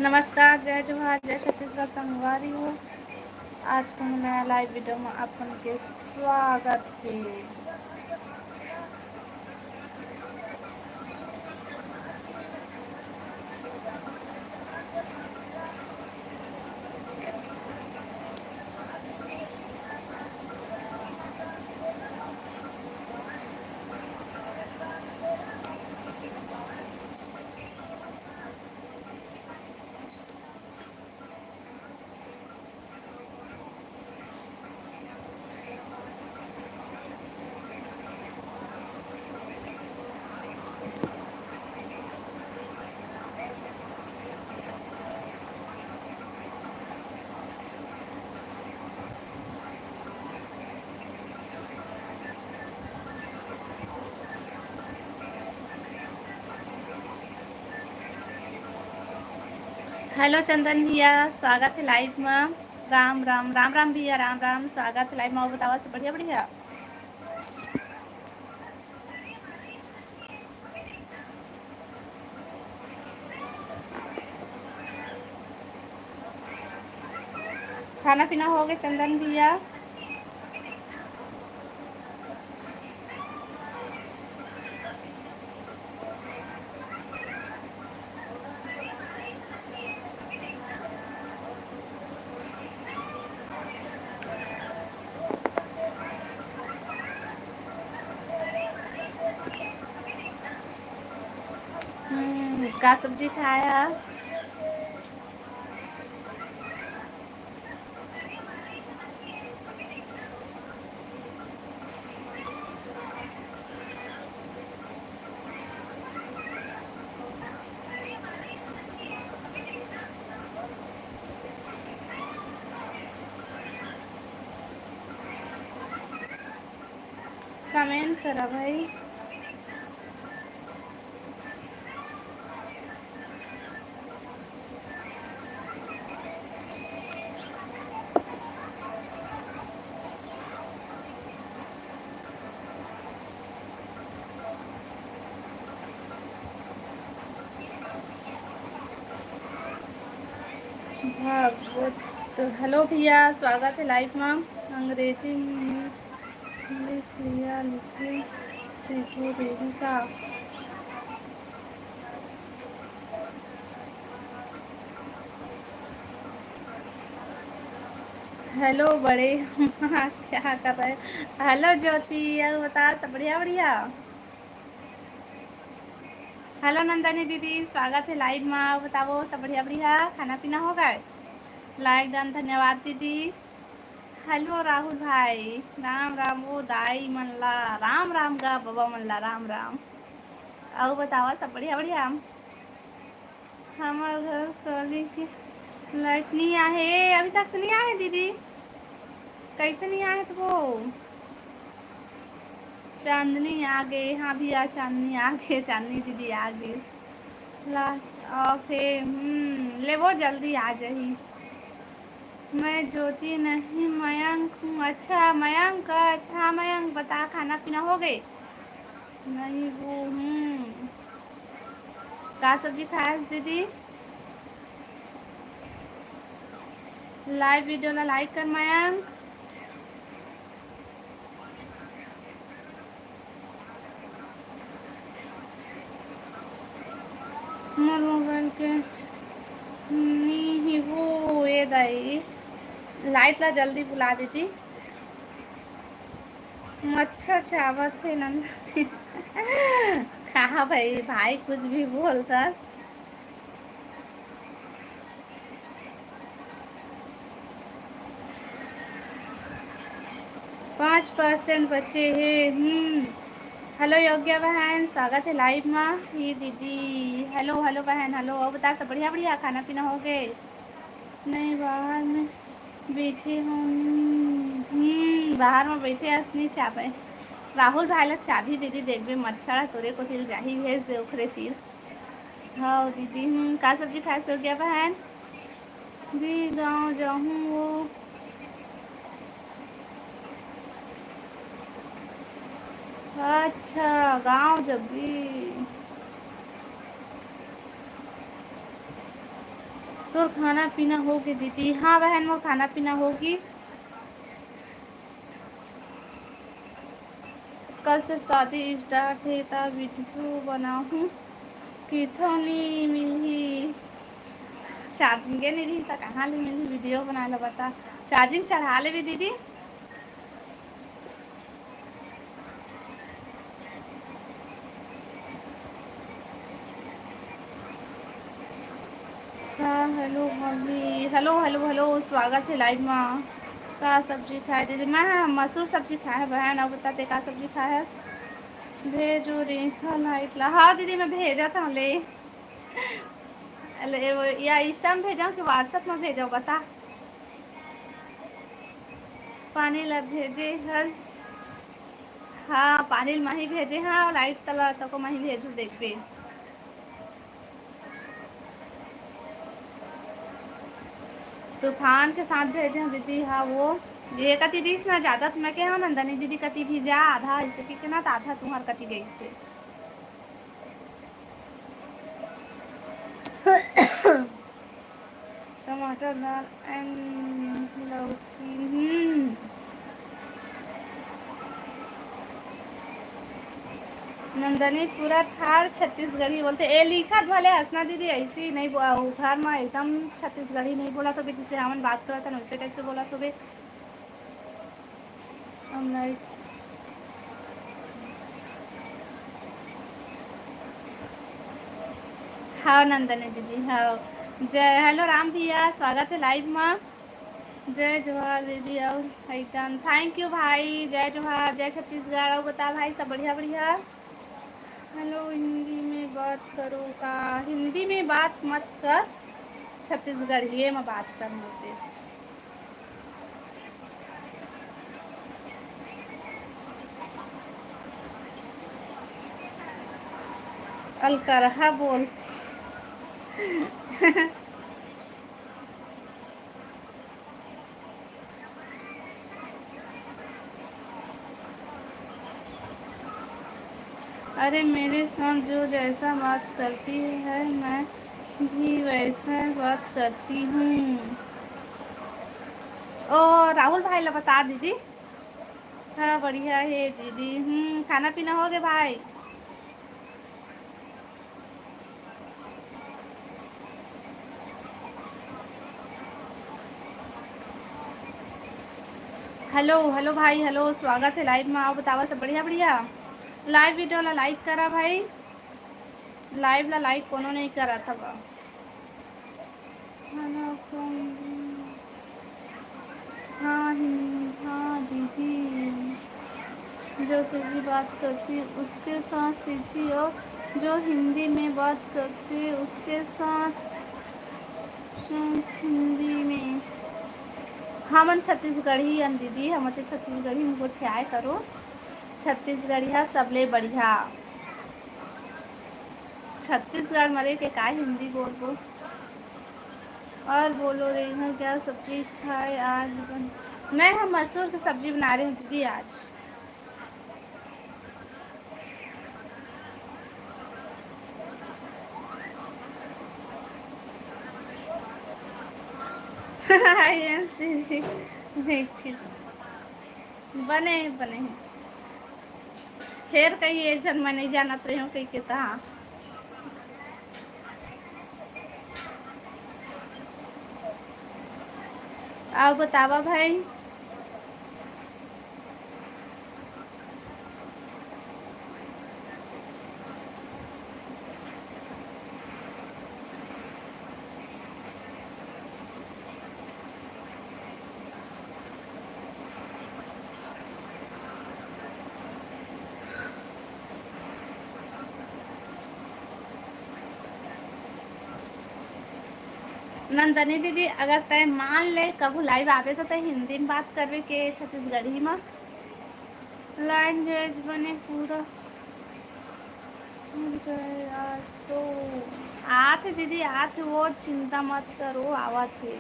नमस्कार, जय जोहार, जय छत्तीसगढ़ संगवारी हो। आज को नया लाइव वीडियो में आपन के स्वागत है। हेलो चंदन भैया, स्वागत है लाइव में। राम राम राम राम भैया, राम राम, स्वागत है लाइव में। और बतावा से बढ़िया बढ़िया। खाना पीना हो गया चंदन भैया? का सब्जी खाया? कमेंट करा भाई। भागवत। हेलो भैया, स्वागत है लाइव में। अंग्रेजी में लिख लिया, लिखे सीखो देवी का। हेलो बड़े क्या कर रहे हैं? हेलो ज्योति, और बता सब बढ़िया बढ़िया। हेलो नंदनी दीदी, स्वागत है लाइव में। बताओ सब बढ़िया बढ़िया, खाना पीना हो गए? लाइक डन, धन्यवाद दीदी। हेलो राहुल भाई, राम राम। वो दाई मनला राम राम का बाबा मनला राम राम। और बताओ सब बढ़िया बढ़िया। हमारे घर कली की लाइट नहीं आए, अभी तक से नहीं आए दीदी। कैसे नहीं आए? तो वो चांदनी आ गए। हाँ भैया, चांदनी आ गए, चांदनी दीदी आ गई। ला और फिर ले वो जल्दी आ जाही। मैं ज्योति नहीं, मयंक हूँ। अच्छा मयंक, अच्छा हाँ मयंक, बता खाना पीना हो गए? नहीं वो का सब्जी खाया दीदी? लाइव वीडियो ला लाइक कर मयंक। मोर मोबाइल के नहीं वो ये दाई लाइट ला जल्दी बुला दीदी। मच्छर चावत थे नंदनी कहा भाई, भाई कुछ भी बोलता। 5% बचे हैं। हेलो योग्य बहन, स्वागत है लाइव में। ये दीदी हेलो हेलो बहन, हेलो। और बता सब बढ़िया बढ़िया, खाना पीना हो गए? नहीं बाहर में बैठे हूँ। बाहर में बैठे असनी चापे। राहुल भाई ला चाबी दीदी, देखबे मच्छर तोरे को तिल जाही, भेज दे ओखरे तीर। हाँ दीदी। का सब्जी खाए से हो गया बहन? दी गाँव जाऊँ वो। अच्छा गाँव जब भी तो खाना पीना होगी दीदी? हाँ बहन, वो खाना पीना होगी। कल से शादी स्टार्ट है ता वीडियो बनाऊँ किथों नहीं मिली। चार्जिंग नहीं रही था, कहाँ ले मिली वीडियो बना लो बता। चार्जिंग चढ़ा ले भी दीदी। हाँ hello mummy, hello hello hello, स्वागत है लाइव में। का सब्जी खाए दीदी? मैं मसूर सब्जी खाए है बहन। अब बताते का सब्जी खाए है? भेजो रेखा लाइट ला। हाँ दीदी मैं भेजा था ले। या इंस्टा में भेजा कि व्हाट्सएप में भेजा बता। पानी ला भेजे हस। हाँ पानी माही भेजे। हाँ लाइट तला तको माही भेजू देखबे। तूफान के साथ भेजे हैं दीदी। हाँ वो ये कति दिस ना ज़्यादा तुम्हें के हाँ नंदनी दीदी कति भी जा आधा ऐसे कि कितना तो आधा तुम्हार कति गई से। टमाटर दाल एंड लौकी। नंदनी पूरा ठार छत्तीसगढ़ी बोलते। ए लिखा भले हंसना दीदी, ऐसी नहीं घर में एकदम छत्तीसगढ़ी नहीं बोला तो भी जिसे हमन बात करता ना उसे टाइप से बोला तो भी हम नहीं। हाँ नंदनी दीदी हाँ। जय हेलो राम भैया, स्वागत है लाइव में। जय जोहार दीदी। और एकदम थैंक यू भाई। जय जोहार, जय छत्तीसगढ़। और बता भाई सब बढ़िया बढ़िया। हेलो हिंदी में बात करो का? हिंदी में बात मत कर, छत्तीसगढ़ी में बात कर मुझे। अलकरहा बोलती। अरे मेरे साथ जो जैसा बात करती है मैं भी वैसा बात करती हूँ। ओ राहुल भाई ला बता दीदी। हाँ बढ़िया है दीदी। खाना पीना हो गया भाई? हेलो हेलो भाई, हेलो स्वागत है लाइव में। आओ बतावा सब बढ़िया बढ़िया। लाइव वीडियो ला लाइक करा भाई। लाइव ला लाइक कोनो नहीं करा था बा। हाँ हाँ दीदी, जो सीधी बात करती उसके साथ सीधी, और जो हिंदी में बात करती उसके साथ हिंदी में। हमन छत्तीसगढ़ी अन दीदी, हम तो छत्तीसगढ़ी में गोठियाए करो। छत्तीसगढ़ी है सबले बढ़िया। छत्तीसगढ़ मरे के का हिंदी बोल बोल। और बोलो रेहा क्या सब्जी खाए आज मैं हम मसूर की सब्जी बना रही हूँ दीदी आज। बने बने फिर कहीं एक जन मैं नहीं जानत रही हूँ कहीं के तहाँ। आप बतावा भाई। नंदनी दीदी अगर तय मान ले कबू लाइव आवे तो तय हिंदी में बात करवे के छत्तीसगढ़ी में। लैंग्वेज बने पूरा आज तो आठ दीदी आठ, वो चिंता मत करो आवत है।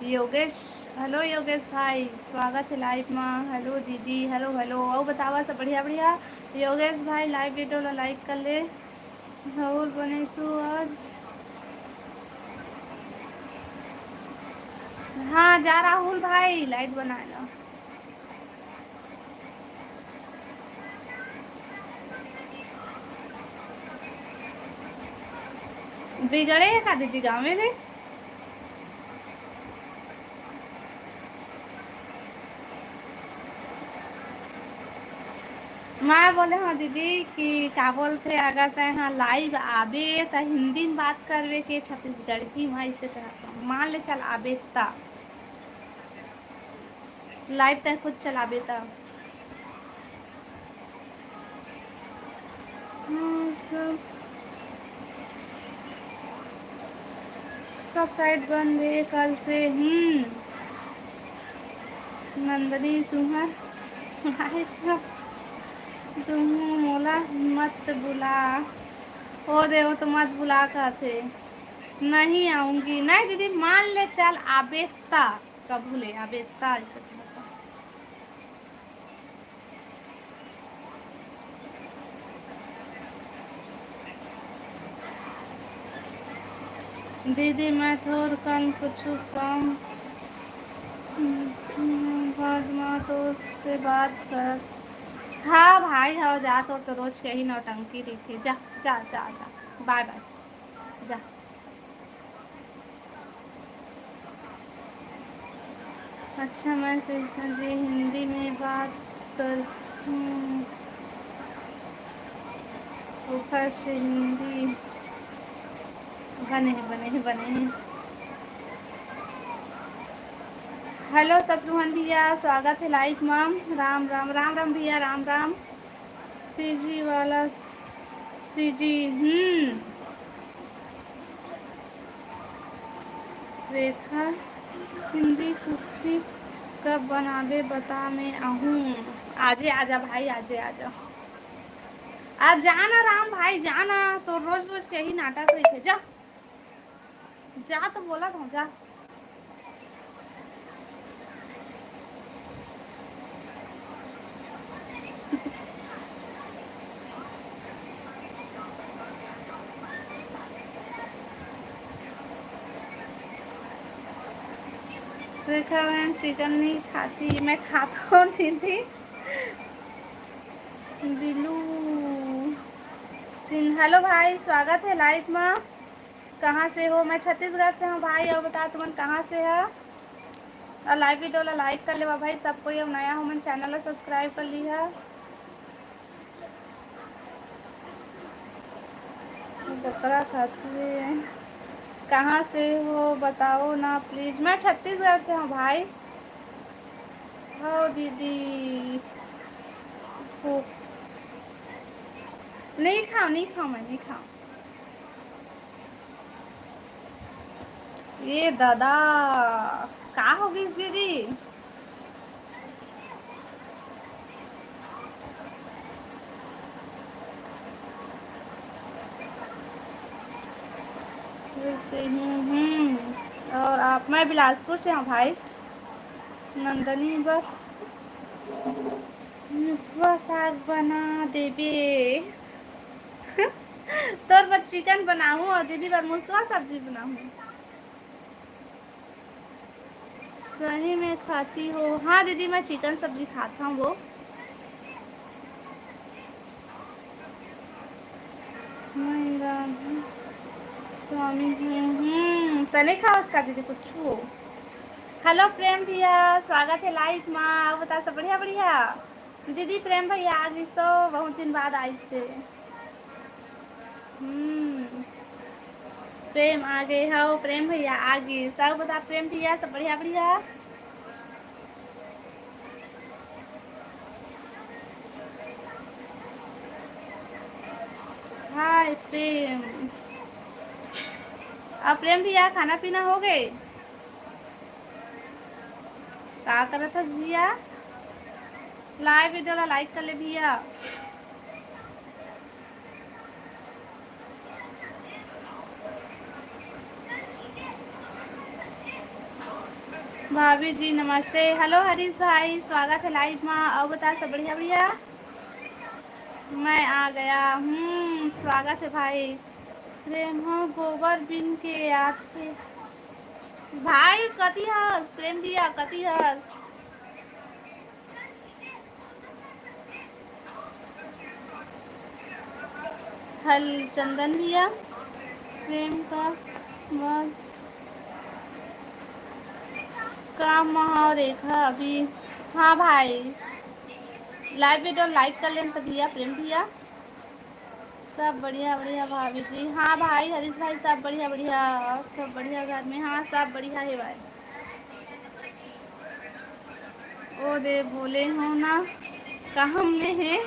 योगेश हेलो योगेश भाई, स्वागत है लाइव में। हेलो दीदी, हेलो हेलो। और बतावा सब बढ़िया बढ़िया। योगेश भाई लाइव वीडियो ला लाइक कर ले। राहुल बने तू आज हाँ जा राहुल भाई लाइट बनाए लो। बिगड़े का दीदी गाँव में रे। मैं बोले हाँ दीदी कि क्या बोलते अगर तय यहाँ लाइव आबे तो हिंदी में बात करवे के छत्तीसगढ़ की मैं इसे तरह मान ले चल आबे ता लाइव तय खुद चलाबे ता। हाँ, सब साइड बंद है कल से। नंदनी तुम्हार तुम मोला मत बुला। ओ दे वो तो मत बुला कहते। नहीं आऊंगी नहीं दीदी मान ले चल आबेता कब भूले आबेता ऐसे कहता। दीदी मैं थोड़ कन कुछ कम बाद माँ तो से बात कर। हाँ भाई हाँ जा तो रोज के ही नौटंकी रही जा जा जा जा बाय बाय जा। अच्छा मैं कृष्णा जी हिंदी में बात कर ऊपर से हिंदी बने हैं। हेलो शत्रुघ्न भैया स्वागत है लाइव मैम। राम राम राम राम भैया राम राम। सीजी वाला सीजी रेखा हिंदी कुर्ती कब बनावे बता मैं आहूँ। आजे आजा भाई आजे आजा आज जाना राम भाई जाना तो रोज रोज के ही नाटक रही थे जा जा तो बोला था जा। रेखा मैं चिकन नहीं खाती मैं खाता हूँ दीदी। दिलू सिंह हेलो भाई स्वागत है लाइव में। कहाँ से हो। मैं छत्तीसगढ़ से हूँ भाई और बता तुम कहाँ से है। और लाइव वीडियो ला लाइक कर लेवा भाई सब कोई नया हो मन चैनल ला सब्सक्राइब कर ली है। बकरा खाती है। कहाँ से हो बताओ ना प्लीज़। मैं छत्तीसगढ़ से हूँ भाई। हो दीदी हो नहीं खाऊँ मैं नहीं खाऊँ। ये दादा कहाँ होगी इस दीदी। से हूँ और आप मैं बिलासपुर से हूँ भाई। नंदनी बस मुसवा साग बना देबे तोर पर चिकन बनाऊँ और दीदी पर मुसवा सब्जी बनाऊँ। सही में खाती हो। हाँ दीदी मैं चिकन सब्जी खाता हूँ वो। स्वामी तने खा उसका दीदी कुछ हो। हेलो प्रेम भैया स्वागत है लाइव माँ बता सब बढ़िया बढ़िया। दीदी प्रेम भैया आ गई सो बहुत दिन बाद आई से। प्रेम आ गए हो प्रेम भैया आ गई सब बता प्रेम भैया सब बढ़िया बढ़िया। हाय प्रेम। अब प्रेम भैया खाना पीना हो गए। क्या कर रहा था भैया। लाइव वीडियो ला लाइक कर ले भैया। भाभी जी नमस्ते। हेलो हरीश भाई स्वागत है लाइव में। अब बता सब बढ़िया भैया। मैं आ गया स्वागत है भाई। प्रेम हो गोबर बिन के आते भाई कति हस प्रेम भैया कति हस हल चंदन भैया प्रेम का बस काम महा रेखा अभी। हाँ भाई लाइव वीडियो लाइक कर लें तो भैया प्रेम भैया सब बढ़िया बढ़िया भाभी जी। हाँ भाई हरीश भाई सब बढ़िया बढ़िया सब बढ़िया घर में। हाँ सब बढ़िया है भाई। ओ दे बोले हो ना काम में है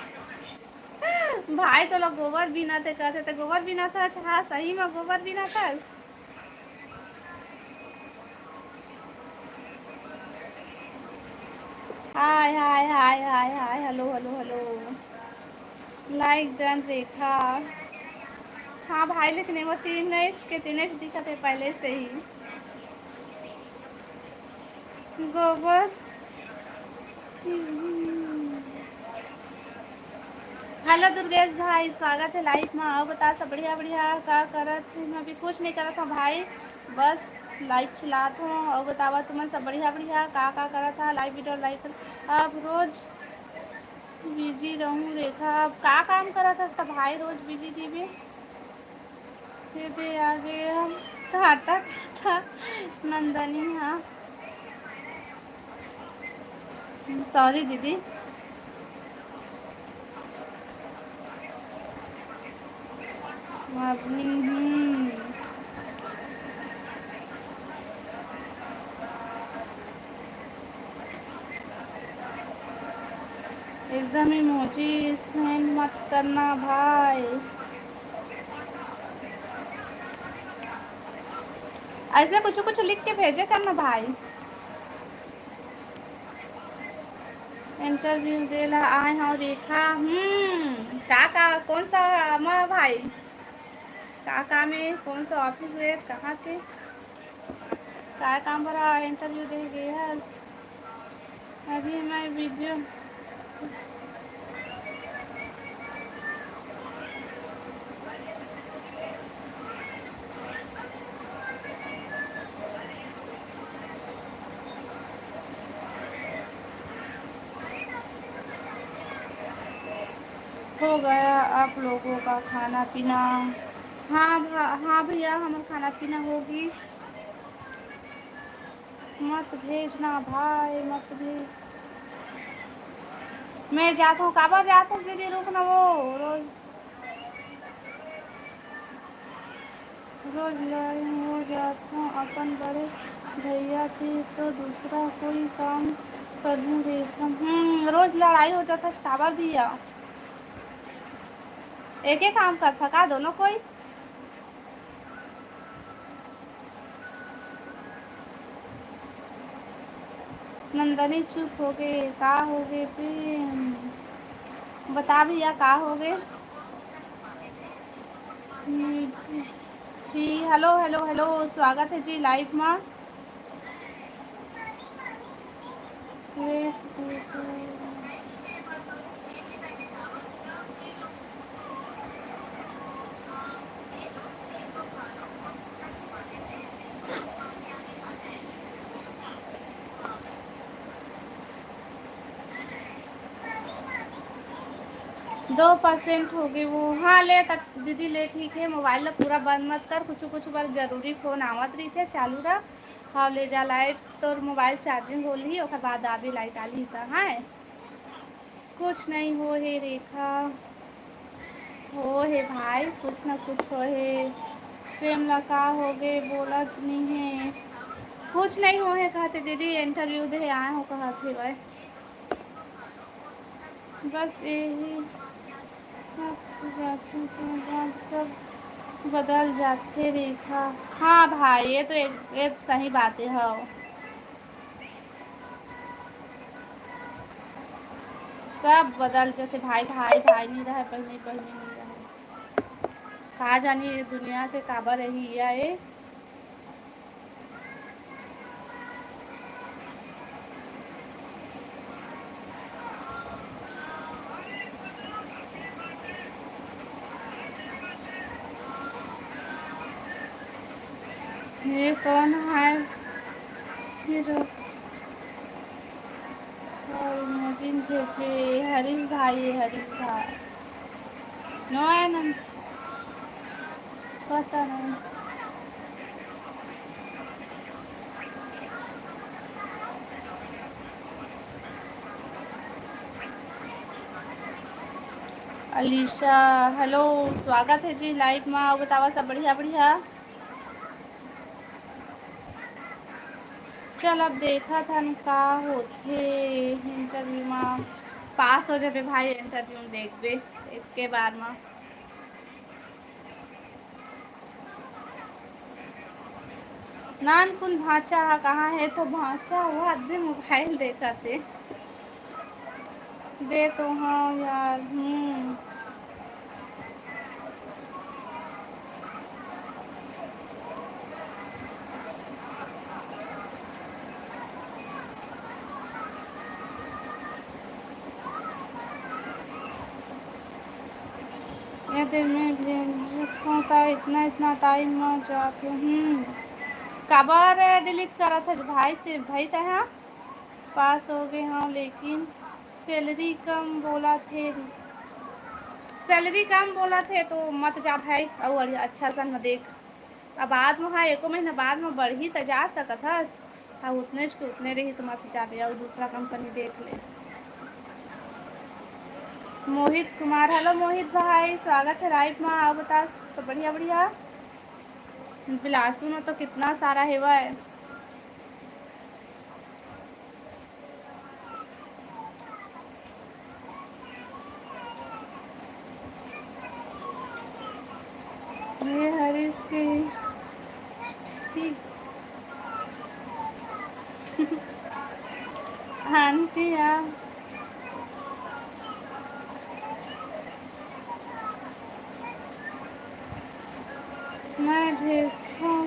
भाई तो लोग गोबर बिना थे कहते थे गोबर बिना था। हाँ सही में गोबर बिना था। Hi hi hi hi hi hello hello hello like done Rekha. हाँ भाई लेकिन वो तीन दिखा थे पहले से ही गोबर। हेलो दुर्गेश भाई स्वागत है लाइव में। आओ बता सब बढ़िया बढ़िया का करत मैं अभी कुछ नहीं करत हूँ भाई बस लाइव चलात हूँ और बतावा तुम्हें सब बढ़िया बढ़िया का करत था लाइव वीडियो लाइक अब रोज बिजी रहूँ रेखा। अब का काम करत था सब भाई रोज बिजी थी भी दे आगे हम टाटा टाटा नंदनी। हाँ सॉरी दीदी। एकदम इमोजी सेंड मत करना भाई ऐसे कुछ कुछ लिख के भेजे करना भाई। इंटरव्यू देला आए हैं रेखा। का कौन सा माँ भाई का में कौन सा ऑफिस है कहाँ के का काम भरा इंटरव्यू दे गए हस अभी मैं वीडियो हो गया आप लोगों का खाना पीना। हाँ हाँ भैया हमारा खाना पीना होगी। मत भेजना भाई मत भेज। मैं जाता हूँ काबा जाता हूँ दीदी रुक ना वो रोज रोज लड़ाई हो जाता हूँ अपन बड़े भैया थी तो दूसरा कोई काम करूँ देखा। रोज लड़ाई हो जाता काबर भैया एक ही काम करता का दोनों कोई। नंदनी चुप हो गए का हो गए फिर बता भैया का हो गए। जी हेलो हेलो हेलो स्वागत है जी लाइव में। फेसबुक 2% हो गई वो। हाँ ले तक दीदी ले ठीक है मोबाइल ला पूरा बंद मत कर कुछ कुछ बार जरूरी फ़ोन आवत रही थे चालू रहा। हाँ ले जा लाइट तो मोबाइल चार्जिंग हो ली और बाद आबे लाइट आली था। हाँ कुछ नहीं हो है रेखा हो है भाई कुछ ना कुछ हो है प्रेम लगा हो गए बोला नहीं है कुछ नहीं हो है कहते दीदी इंटरव्यू दे आए हो कहते भाई बस यही जाते के बाद सब बदल जाते रेखा। हाँ भाई ये तो एक सही बात है। हाँ सब बदल जाते भाई भाई भाई नहीं रहे बहनी बहनी नहीं रहे कहा जानी ये दुनिया के काबर रही है। ये कौन है फिर और इमोजिन भेजे। हरीश भाई, हरीश भाई नो आनंद पता नहीं। अलीशा हेलो, स्वागत है जी लाइव में। आओ बतावा सब बढ़िया बढ़िया। चल अब देखा था न का होथे इंटरव्यू में पास हो जाबे भाई। इंटरव्यू में देखबे एक के बार में। नान कुन भाषा हा कहाँ है तो भाषा वो आदमी मोबाइल देखा थे दे तो हाँ यार। ये देर में भेज होता इतना इतना टाइम में जाके काबर डिलीट करा था जो भाई थे भाई था। हाँ पास हो गए हाँ, लेकिन सैलरी कम बोला थे। सैलरी कम बोला थे तो मत जा भाई। और अच्छा सा न देख। अब बाद में हाँ एको महीना बाद में बढ़ी तो जा सकत हस। हाँ उतने के उतने रही तो मत जाबे और दूसरा कंपनी देख ले। मोहित कुमार हेलो मोहित भाई, स्वागत है लाइव में। आओ बता सब बढ़िया बढ़िया। बिलासपुर में तो कितना सारा है वह। ये हरीश की ठीक आंटी यार मैं भेजता हूँ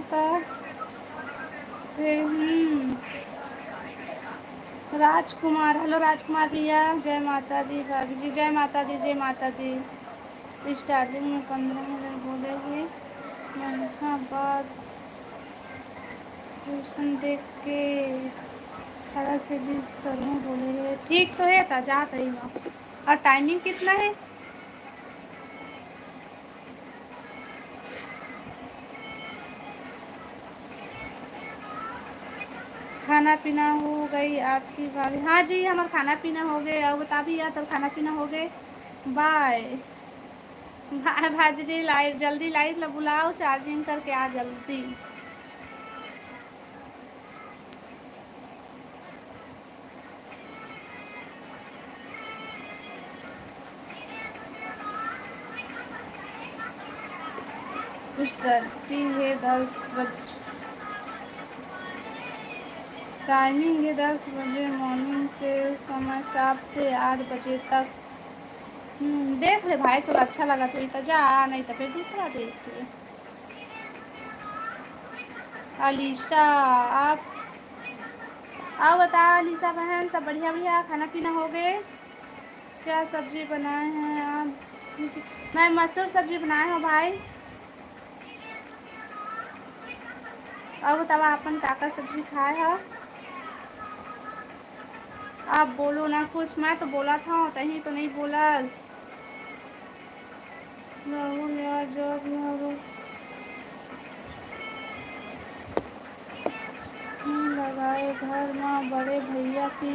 राजकुमार हेलो राजकुमार भैया, जय माता दी भाभी जी, जय माता दी जय माता दी। स्टार्टिंग में 15 मिनट बोलेगी महीना बाद ट्यूशन देख के 18 से 20 करूँ बोले। ठीक तो है था जा तरी में। और टाइमिंग कितना है? खाना पीना हो गई आपकी भाभी? हाँ जी हमारा खाना पीना हो गया। और बता भी यार तब खाना पीना हो गए। बाय बाय भाजी दी। लाइट जल्दी लाइट ला बुलाओ, चार्जिंग करके आ जल्दी। स्टार्टिंग है 10 बजे। टाइमिंग है 10 बजे मॉर्निंग से समय 7 से 8 बजे तक। देख ले भाई तो अच्छा लगा तो जा, नहीं तो फिर दूसरा देख ले। अलीशा आप बता अलीशा बहन सब बढ़िया भैया? खाना पीना हो गए? क्या सब्जी बनाए हैं आप? मैं मसूर सब्जी बनाए हूँ भाई। अब बतावा अपन काका सब्जी खाए है? आप बोलो ना कुछ। मैं तो बोला था तही तो नहीं बोलस। राहुल यार जॉब लगाए घर में बड़े भैया की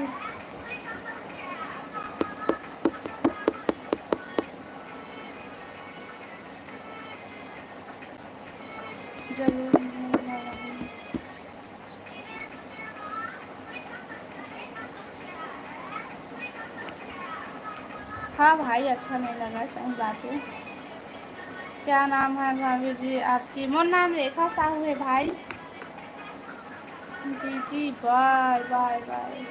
जरूर लगाई। हाँ भाई अच्छा नहीं लगा, सही बात है। क्या नाम है भाभी जी आपकी? मोर नाम रेखा साहू है भाई। दीदी बाय बाय बाय।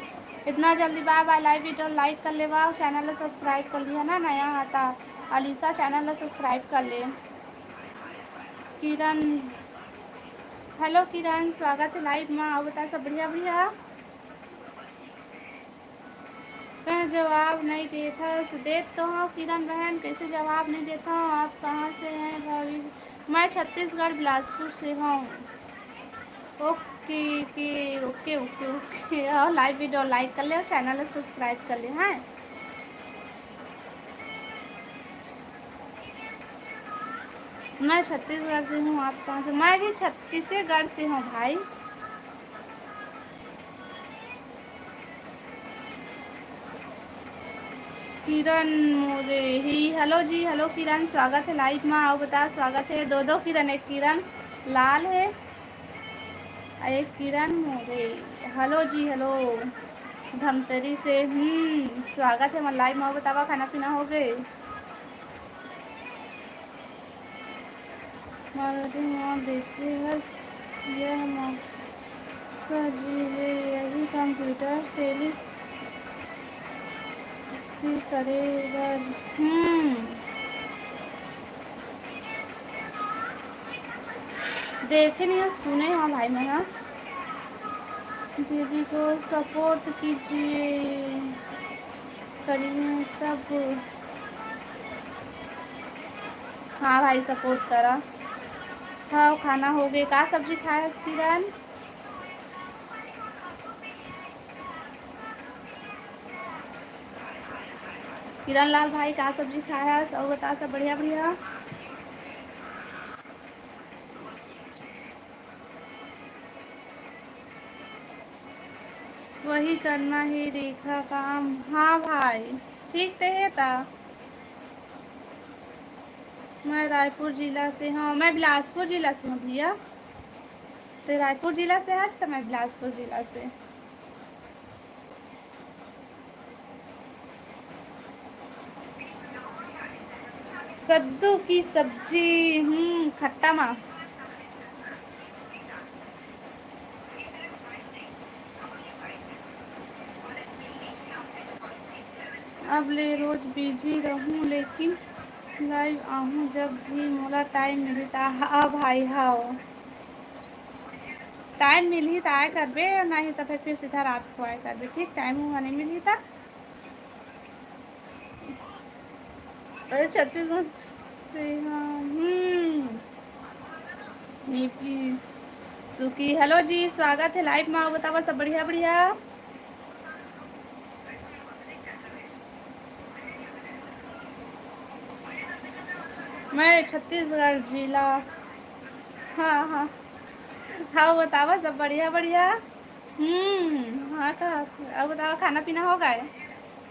इतना जल्दी बाय बाय। लाइव वीडियो लाइक कर ले, वाओ चैनल ला सब्सक्राइब कर लिया ना नया आता। अलीसा चैनल ला सब्सक्राइब कर ले। किरण हेलो किरण, स्वागत है लाइव में। आओ बता सब बढ़िया बढ़िया। कहीं जवाब नहीं देता देख तो हाँ किरण बहन, कैसे जवाब नहीं देता हूँ? आप कहाँ से हैं भाभी? मैं छत्तीसगढ़ बिलासपुर से हूँ। Okay okay okay okay okay, और लाइव वीडियो लाइक कर ले और चैनल सब्सक्राइब कर ले। हैं, मैं छत्तीसगढ़ से हूँ। आप कहाँ से? मैं भी छत्तीसगढ़ से हूँ भाई। किरण मोरे ही, हेलो जी, हेलो किरण, स्वागत है लाइव में। आओ बता, स्वागत है। दो दो किरण, एक किरण लाल है और एक किरण मोरे। हेलो जी, हेलो। धमतरी से, स्वागत है। मैं लाइव में। आओ बतावा, खाना पीना हो गए? मालूम और देखिए बस, यह सजीवे यही कंप्यूटर टेली की करेगा। देखे नहीं हो, सुने हाँ भाई मैं। हाँ, दीदी को सपोर्ट कीजिए, करिए सब। हाँ भाई, सपोर्ट करा। हाँ, खाना हो गया। का सब्जी खाया है किरण? किरण लाल भाई, का सब्जी खाया है? सब बता, सब बढ़िया बढ़िया। वही करना ही रेखा काम। हाँ भाई, ठीक तो है था। मैं रायपुर जिला से हूँ। मैं बिलासपुर जिला से हूँ भैया। तो रायपुर जिला से है, तो मैं बिलासपुर जिला से। कद्दू की सब्जी, खट्टा माँ। अब ले रोज बिजी रहूँ, लेकिन लाइव आहूँ जब भी मोला टाइम मिलता। हाँ भाई, हाँ, टाइम मिली तो आया करबे, नहीं तो फिर सीधा रात को आया करबे। ठीक, टाइम हुआ नहीं मिली था। अरे छत्तीसगढ़ से, हाँ। नीपी सुकी, हेलो जी, स्वागत है लाइव में। आओ बतावा, सब बढ़िया बढ़िया। मैं छत्तीसगढ़ जिला। हाँ हाँ। हाँ बतावा, सब बढ़िया बढ़िया। हाँ का। अब बतावा, खाना पीना हो गए?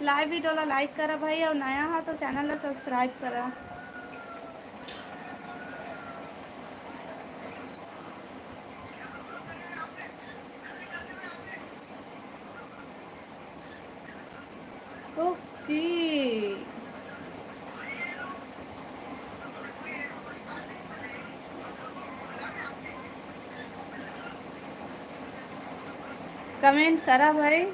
लाइव वीडियो ला लाइक करा भाई, और नया है तो चैनल ला सब्सक्राइब करा। ओके, कमेंट करा भाई।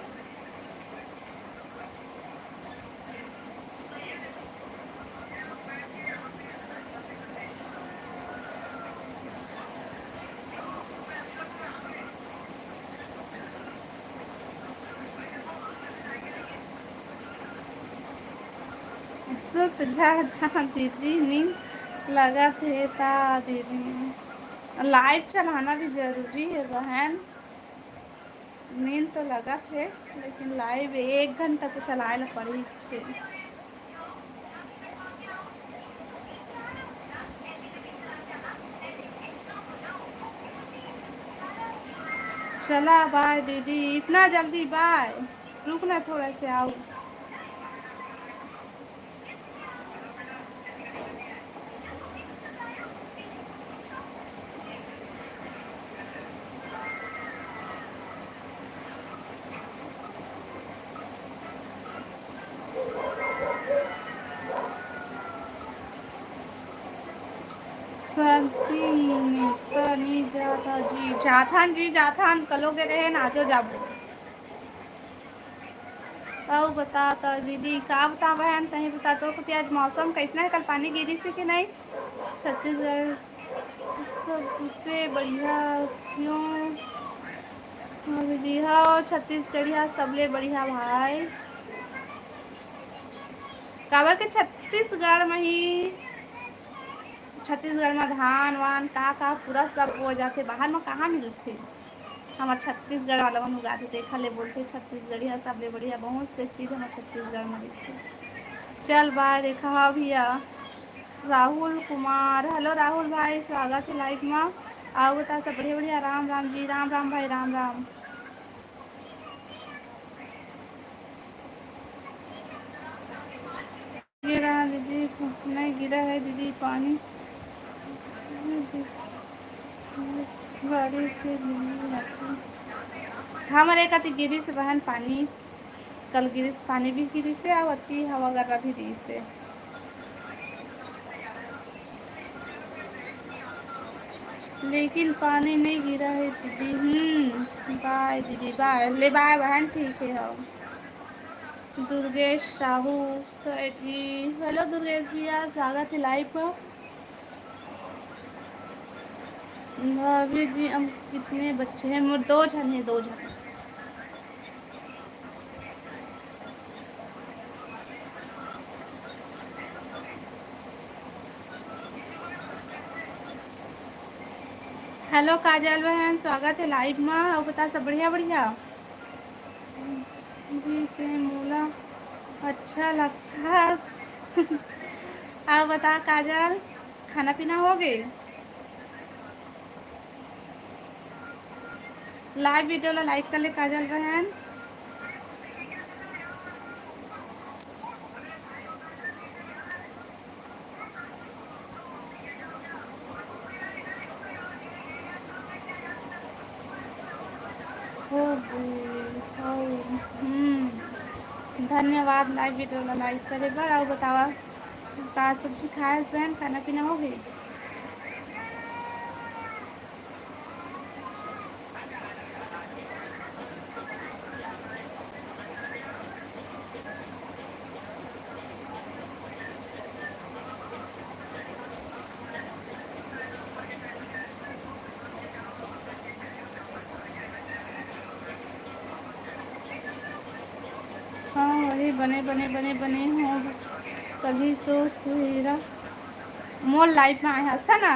सुत जा जा दीदी, नींद लगा थे ता दीदी। लाइव चलाना भी जरूरी है बहन। नींद तो लगा थे, लेकिन लाइव 1 घंटा तो चलाए ला पड़ी छे। चला बाय दीदी, इतना जल्दी बाय? रुकना थोड़ा से, आओ। नहीं जाता जी, जाथान जी, जाथान कलोगे रहे नाचो जाबो। अब बता तो दीदी, का बता बहन, तही बता तो कि आज मौसम कैसना है? कल पानी गिरी से कि नहीं? छत्तीसगढ़ सबसे बढ़िया क्यों? हाँ जी, हाँ, छत्तीसगढ़िया सबले बढ़िया भाई। काबर के छत्तीसगढ़ में ही, छत्तीसगढ़ में धान वान का पूरा सब हो जाते, बाहर में कहाँ मिलते। हमारे छत्तीसगढ़ वाला मन उगा थे देखा ले बोलते छत्तीसगढ़िया सबले बढ़िया बहुत से चीज़ हमारे छत्तीसगढ़ में दिखते। चल बाय देखा हाँ भैया। राहुल कुमार हेलो राहुल भाई स्वागत है लाइव में। आओ बता सब बढ़िया बढ़िया। राम राम जी राम राम भाई राम राम। गिरा है दीदी नहीं गिरा है दीदी पानी बारिश से हमारे कति गिरी से बहन पानी कल गिरी से पानी भी गिरी से और अति हवा गर्रा भी दी से। लेकिन पानी नहीं गिरा है दीदी। बाय दीदी बाय ले बाय बहन ठीक है हम। दुर्गेश साहू सेठी हेलो दुर्गेश भैया स्वागत है लाइव पर। भाभी जी अब कितने बच्चे हैं मोर 2 जन है 2 जन। हेलो काजल बहन स्वागत है लाइव में और बता सब बढ़िया बढ़िया। जी के मोला अच्छा लगता अब बता काजल खाना पीना हो गई। लाइव वीडियो ला लाइक कर ले काजल बहन। धन्यवाद लाइव वीडियो ला लाइक करे बर और बतावा का सब्जी खाए बहन खाना पीना हो गई। हाँ वही बने बने बने बने हो तभी तो तेरा मोर लाइफ में आया हंसा ना।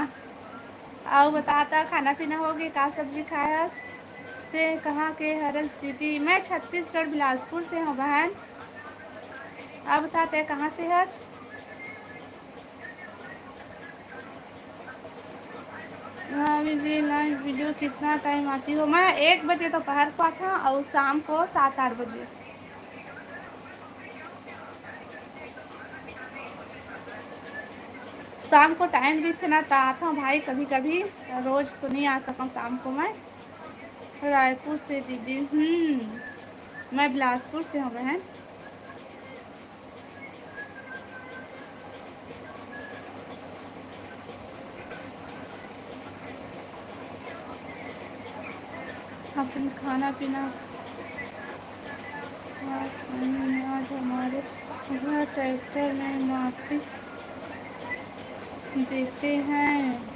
आओ बताता खाना पीना हो गई का सब्जी खाया ते कहाँ के हरस दीदी मैं छत्तीसगढ़ बिलासपुर से हूँ बहन। अब बताते कहाँ से हज। हाँ जी लाइव वीडियो कितना टाइम आती हो मैं 1 बजे दोपहर को था और शाम को 7-8 बजे। शाम को टाइम भी थे ना तो आता हूँ भाई कभी कभी रोज़ तो नहीं आ सकूँ शाम को मैं। रायपुर से दीदी मैं बिलासपुर से हूँ बहन। अपन खाना पीना आज हमारे घर ट्रैक्टर में माफी देते हैं।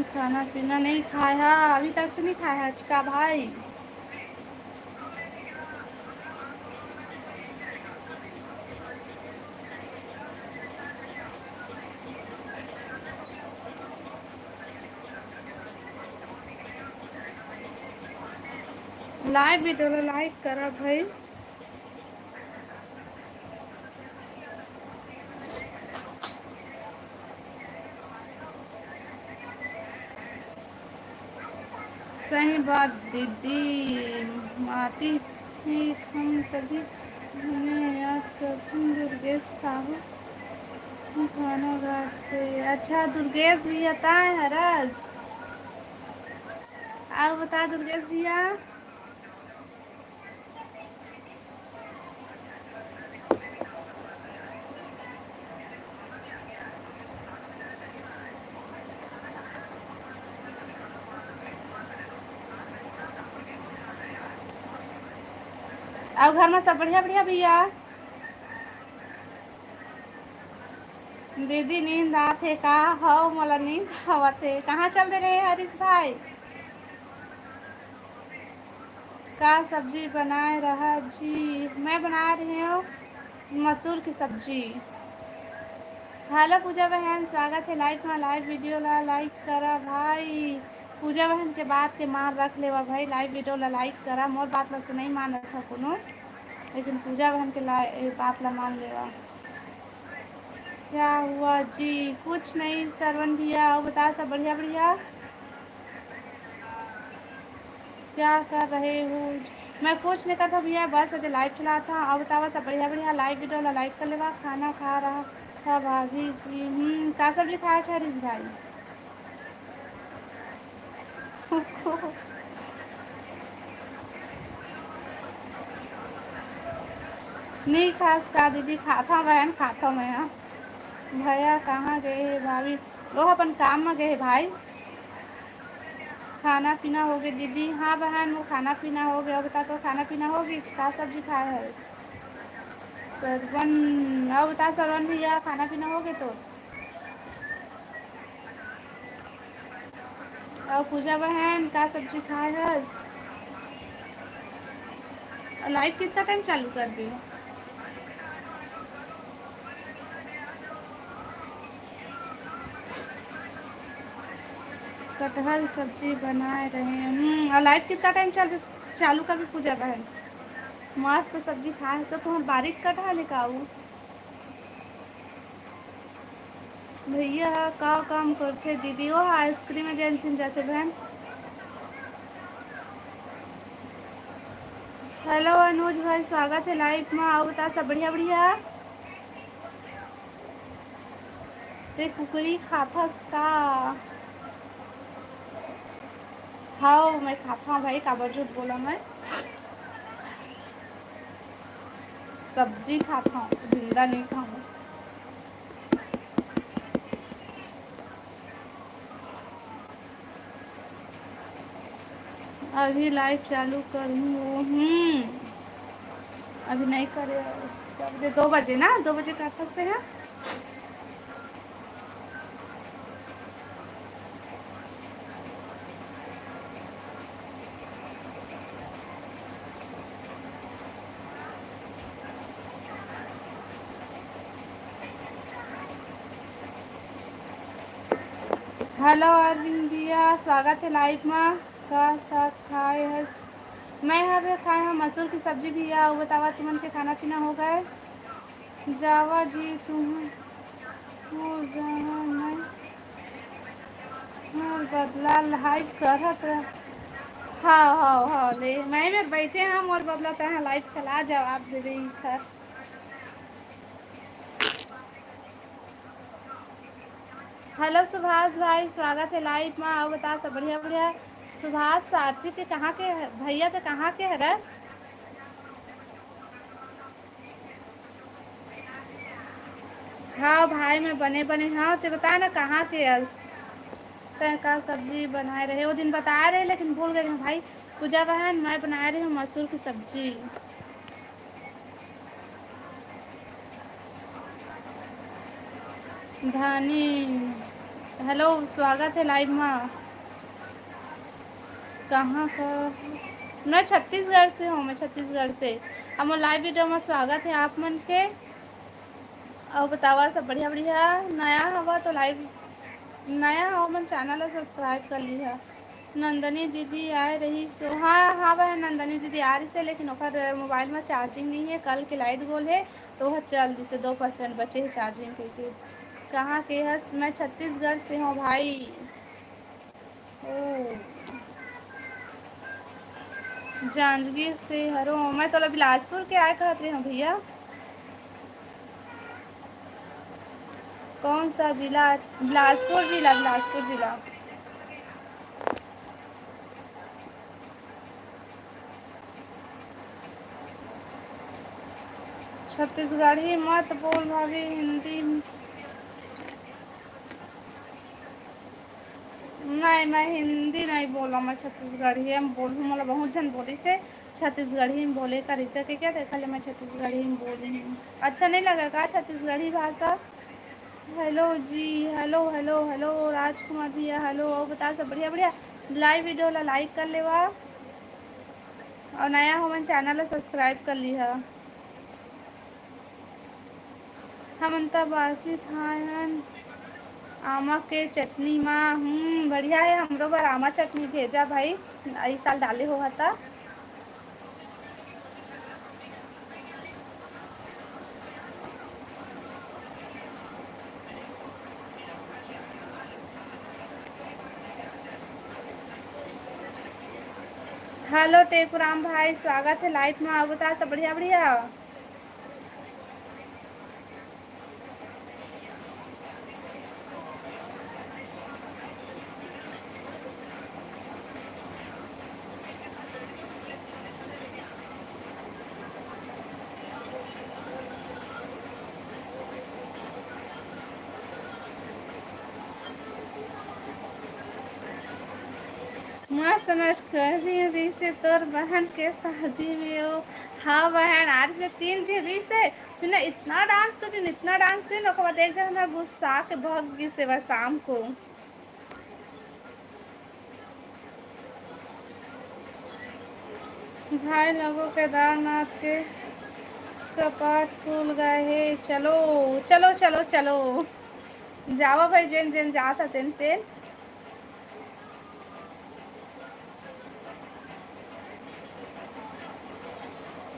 खाना पीना नहीं खाया अभी तक से नहीं खाया आज का भाई। लाइव वीडियो लाइक करा भाई। सही बात दीदी माटी हम तभी हमें याद करते दुर्गेश साहू खाना घाट से। अच्छा दुर्गेश भैया है हरस आप बता दुर्गेश भैया। और घर में सब बढ़िया बढ़िया भैया। दीदी नींद आते का हो मोला नींद आवते कहाँ चल दे रहे हरीश भाई। का सब्जी बनाए रहा जी मैं बना रही हूँ मसूर की सब्जी। हेलो पूजा बहन, स्वागत है लाइव में। लाइव वीडियो ला लाइक करा भाई। पूजा बहन के बात के मान रख लेवा भाई, लाइव वीडियो ला लाइक करा। मोर बात ला तो नहीं मान रखा कोनो, लेकिन पूजा बहन के बात ला मान लेवा। क्या हुआ जी? कुछ नहीं सरवन भैया, और बता सब बढ़िया बढ़िया। क्या कर रहे हो? मैं कुछ नहीं करता भैया, बस अजय लाइव चला था। और बतावा सब बढ़िया बढ़िया। लाइव वीडियो ला लाइक कर लेवा। खाना खा रहा था भाभी जी। का सब्जी खाया था रिस भाई? नहीं खास का दीदी, खाता बहन खाता मैं। हाँ भैया कहाँ गए है भाभी? वो अपन काम में गए है भाई। खाना पीना हो गया दीदी? हाँ बहन, वो खाना पीना हो गया। बता तो खाना पीना हो गई, का सब्जी खाया है? सरवन, और बता सरवन भैया, खाना पीना हो गया तो? और पूजा बहन का सब्जी खाया है? लाइव कितना टाइम चालू कर दी? कटहल सब्जी बनाए रहे हैं। और लाइव कितना टाइम चालू कर दी पूजा बहन? मस्त सब्जी खाए सब। तुम्हार बारीक कटहल है का वो? भैया का काम करते दीदी? वो आइसक्रीम एजेंसी में जाते बहन। हेलो अनुज भाई, स्वागत है लाइव में। आओ बता सब बढ़िया बढ़िया। ते कुकरी खाथस का? हाँ मैं खाता हूँ भाई, काबर झूठ बोला मैं। सब्जी खाता हूँ, जिंदा नहीं खाऊँ। अभी लाइव चालू करूँ? अभी नहीं करे। क्या बजे? 2 बजे ना, 2 बजे का फंसते हैं। हेलो अरविंद भैया, स्वागत है लाइव में। का साथ खाए है? मैं यहाँ खाए हैं मसूर की सब्जी भैया। वो बतावा तुमन के खाना पीना हो गए? जावा जी तुम हो जहाँ मैं बदला लाइव करत रह। हाँ हाँ हाँ, ले मैं में बैठे हम और बदलाते हैं लाइव चला जवाब दे रही था। हेलो सुभाष भाई, स्वागत है लाइव में। आओ बता सब बढ़िया बढ़िया। सुभाष साथी ते कहाँ के भैया? ते कहाँ के है रस? हाँ भाई मैं बने बने। हाँ तो बता ना कहाँ के यस? तय का सब्जी बनाए रहे? वो दिन बता रहे लेकिन भूल गए हैं भाई। पूजा बहन मैं बना रही हूँ मसूर की सब्जी। धानी, हेलो स्वागत है लाइव में। कहाँ का? मैं छत्तीसगढ़ से हूँ, मैं छत्तीसगढ़ से। अब लाइव वीडियो में स्वागत है आप मन के। और बतावा सब बढ़िया बढ़िया। नया हवा तो लाइव, नया हवा मन चैनल सब्सक्राइब कर ली है। नंदनी दीदी आ रही सो? हाँ हाँ बहन, नंदनी दीदी आ रही से, लेकिन ओकर मोबाइल में चार्जिंग नहीं है। कल के लाइट गोल है तो वह चल दी से 2% बचे है चार्जिंग के। कहाँ के हस? मैं छत्तीसगढ़ से हूँ भाई। ओ जांजगीर से हरो? मैं तो बिलासपुर के आए कहत रही हूँ भैया। कौन सा जिला? बिलासपुर जिला, बिलासपुर जिला। छत्तीसगढ़ी मत बोल भाभी, हिंदी। नहीं मैं हिंदी नहीं बोला, मैं छत्तीसगढ़ी में बोलूँ। मतलब बहुत जन बोली से छत्तीसगढ़ी में बोले का रिश्ते के क्या देखा ले, मैं छत्तीसगढ़ी में बोली हूँ। अच्छा नहीं लगा का छत्तीसगढ़ी भाषा? हेलो जी, हेलो हेलो हेलो राजकुमार भैया, हेलो। और बता सब बढ़िया बढ़िया। लाइव वीडियो ला लाइक कर लेवा। और नया हो मन चैनल ला सब्सक्राइब कर ली है। हम त बासी खायन आमा के चटनी माँ। बढ़िया है। हमरो बार आमा चटनी भेजा भाई, इस साल डाले हुआ था। हेलो टेकुराम भाई, स्वागत है लाइफ में। आप बता, सब बढ़िया बढ़िया। मस्त नच कर रही से तोर बहन के शादी में हो। हाँ बहन, आज से 3 से तूने इतना डांस करी, इतना डांस करी, ओकर बाद एक जगह हमरा गुस्सा के भग गई से बस शाम को। भाई लोगों केदारनाथ के कपाट खुल गए हे। चलो चलो चलो चलो, जावा भाई, जेन जेन जाता तेन तेन।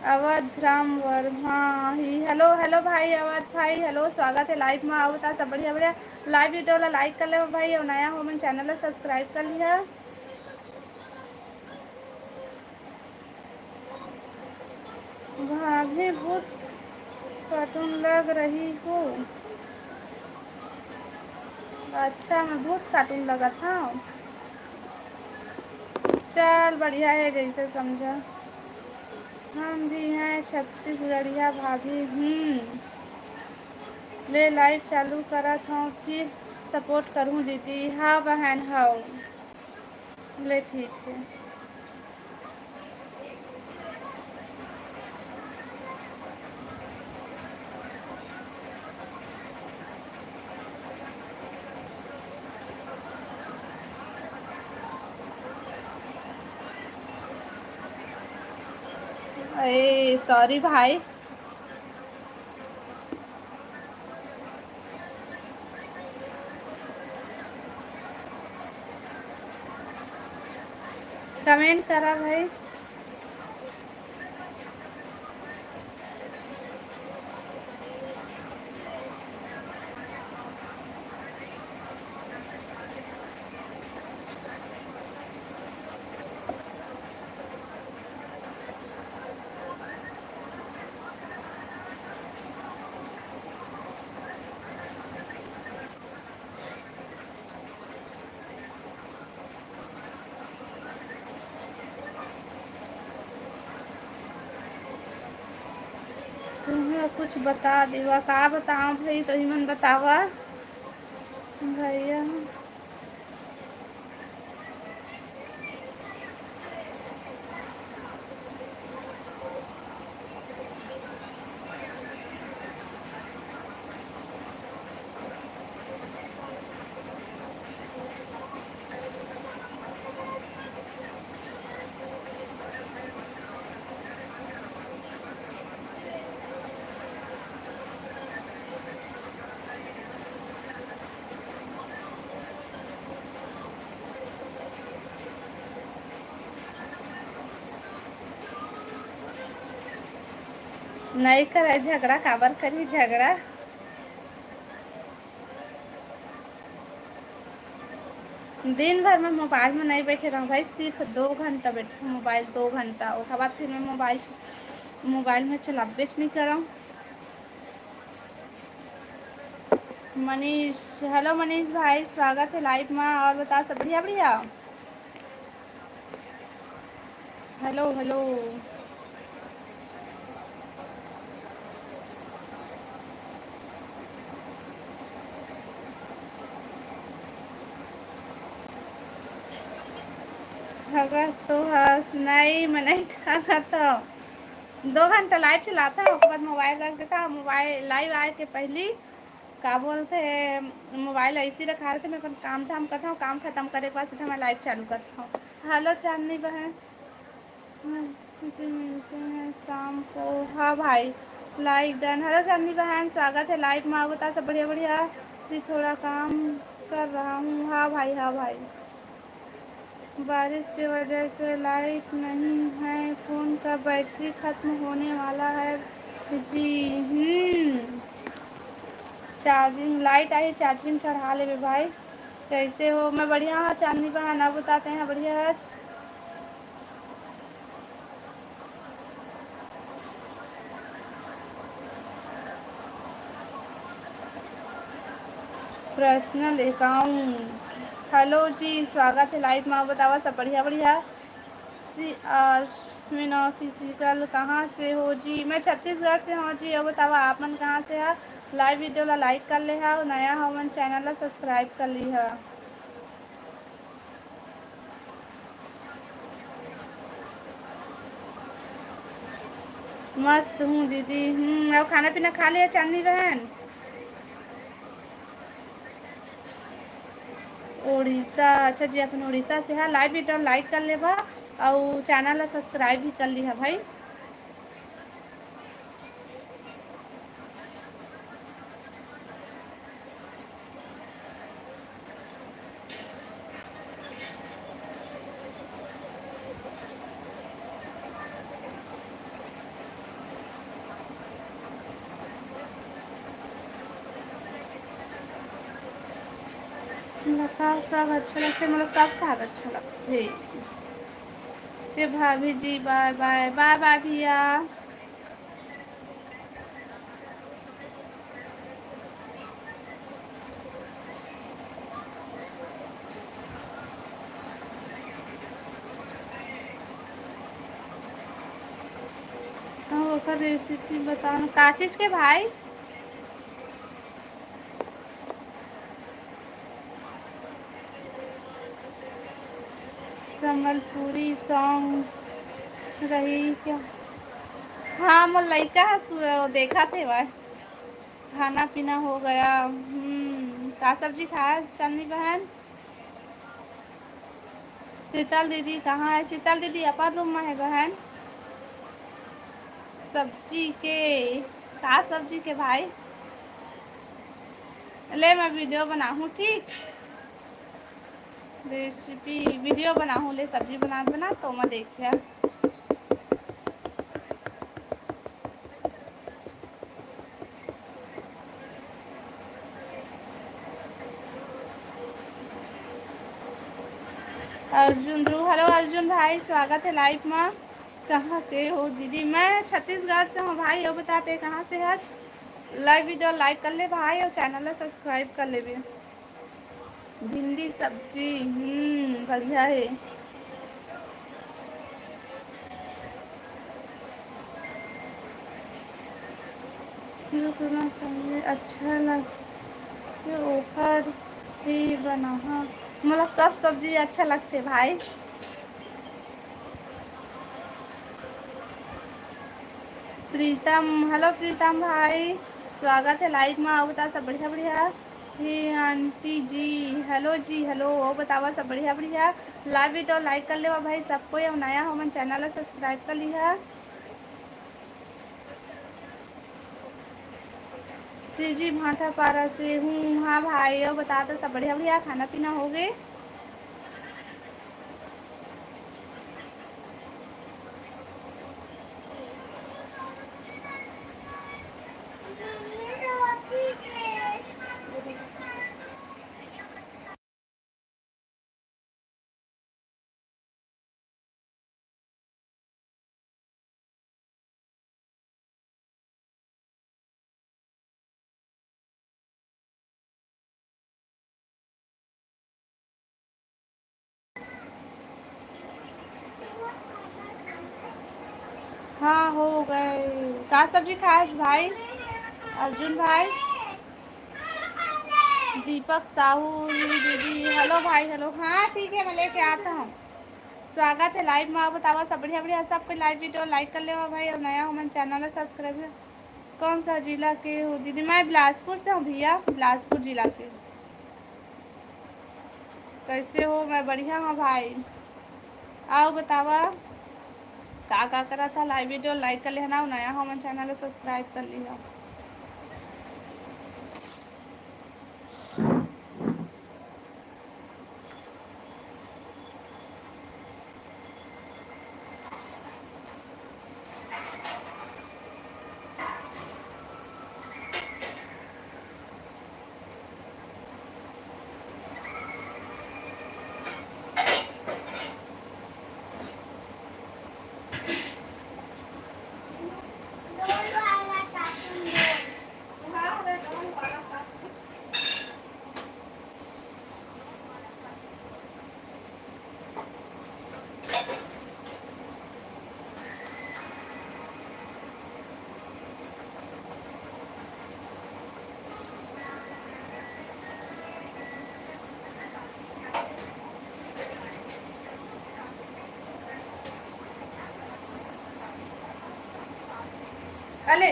अवध राम वर्मा ही। हेलो हेलो भाई अवध भाई, हेलो, स्वागत है लाइव में। आओ बता, सब बढ़िया बढ़िया। लाइव वीडियो ला लाइक कर ले भाई, और नया हो मैंने चैनल ला सब्सक्राइब कर लिया। भाभी बहुत कार्टून लग रही हो। अच्छा, मैं बहुत कार्टून लगा था। चल बढ़िया है, जैसे समझा। हम भी हैं छत्तीसगढ़िया भाभी। ले लाइव चालू करा था, फिर सपोर्ट करूँ दीदी। हाँ बहन, हाँ ले, ठीक है। अरे सॉरी भाई। कमेंट करा भाई। तुम्हें कुछ बता देवा का बताओ भाई, तो ही मन बतावा भैया। नहीं करे झगड़ा, काबर करी झगड़ा। दिन भर मैं मोबाइल में नहीं बैठे रहूँ भाई, सिर्फ 2 घंटा बैठे मोबाइल, 2 घंटा। उसके बाद फिर मैं मोबाइल में चलाबेच नहीं कराऊँ। मनीष, हेलो मनीष भाई, स्वागत है लाइव में। और बता, सब बढ़िया बढ़िया। Hello hello. ठगा तो हंस नहीं, मैं नहीं ठगा था। 2 घंटा लाइव चलाता है, उसके बाद मोबाइल रख देता। मोबाइल लाइव आए के पहले का बोलते हैं, मोबाइल ऐसे ही रखा रहते। मैं अपन काम धाम करता हूँ, काम खत्म करे के बाद सीधा मैं लाइव चालू करता हूँ। हेलो चांदनी बहन। मुझे मिलते हैं शाम को। हाँ भाई, लाइक डन। हेलो चांदी बहन, स्वागत है लाइव में। आप बता सब बढ़िया बढ़िया जी। थोड़ा काम कर रहा हूँ। हाँ भाई, हाँ भाई। बारिश की वजह से लाइट नहीं है, फ़ोन का बैटरी ख़त्म होने वाला है जी। चार्जिंग लाइट आई, चार्जिंग चढ़ा ले भाई। कैसे हो? मैं बढ़िया हूँ चांदनी बहन, आप बताते हैं? बढ़िया है। Personal account. हेलो जी, स्वागत है लाइव में। आप बतावा सब बढ़िया बढ़िया। मीन ऑफिसिकल कहाँ से हो जी? मैं छत्तीसगढ़ से हूँ जी। अब बतावा आप मन कहाँ से है? लाइव वीडियो ला लाइक कर ले है, नया हमन चैनल ला सब्सक्राइब कर ली है। मस्त हूँ दीदी। अब खाना पीना खा लिया चांदनी बहन? उड़ीसा? अच्छा जी, अपन उड़ीसा से है। लाइव वीडियो लाइक कर लेबा और चैनल ला सब्सक्राइब भी कर ली है भाई। लखा साग अच्छा लगते, मतलब सब साग अच्छा लगते। ये भाभी जी बाय बाय। बाय बाय भैया। ओकर रेसिपी बताओ का चीज़ के भाई? संबलपुरी सॉन्ग्स रही क्या? हाँ, मोर लइका ह देखा थे वह। खाना पीना हो गया। का सब्जी खाया चांदनी बहन? शीतल दीदी कहाँ है? शीतल दीदी अपन रूम में है बहन। सब्जी के का सब्जी के भाई? ले मैं वीडियो बनाऊँ ठीक? रेसिपी वीडियो बनाऊँ ले, सब्जी बना तो मैं देखिए। अर्जुन ध्रुव, हेलो अर्जुन भाई, स्वागत है लाइव में। कहाँ के हो दीदी? मैं छत्तीसगढ़ से हूँ भाई। वो बताते कहाँ से है? लाइव वीडियो लाइक कर ले भाई और चैनल सब्सक्राइब कर ले भी। भिंडी सब्जी बढ़िया है। जो तुम्हें सब्जी अच्छा लगे ओकर ही बना। मतलब सब सब्जी अच्छा लगते भाई। प्रीतम, हेलो प्रीतम भाई, स्वागत है लाइव में। आओ बता सब बढ़िया बढ़िया। हे आंटी जी, हेलो जी, हेलो। वो बतावा सब बढ़िया बढ़िया। लाइव वीडियो लाइक कर ले भाई सबको, या नया हो मन चैनल सब्सक्राइब कर लिया। सीजी भाटा पारा से हूँ। हाँ भाई, और बता दो सब बढ़िया बढ़िया। खाना पीना हो गए? हाँ हो गए। का सब्जी खास भाई? अर्जुन भाई, दीपक साहू दीदी, हेलो भाई, हेलो। हाँ ठीक है, मैं लेके आता हूँ। स्वागत है लाइव में। आप बतावा सब बढ़िया बढ़िया। सब पे लाइव वीडियो लाइक कर ले भाई, और नया हो मन चैनल सब्सक्राइब। कौन सा जिला के हो दीदी? मैं बिलासपुर से हूँ भैया, बिलासपुर जिला के। कैसे हो? मैं बढ़िया हूँ भाई। आओ बतावा। का करा था लाइव वीडियो लाइक कर लेना, नया हो हमारे चैनल सब्सक्राइब कर लिया। अले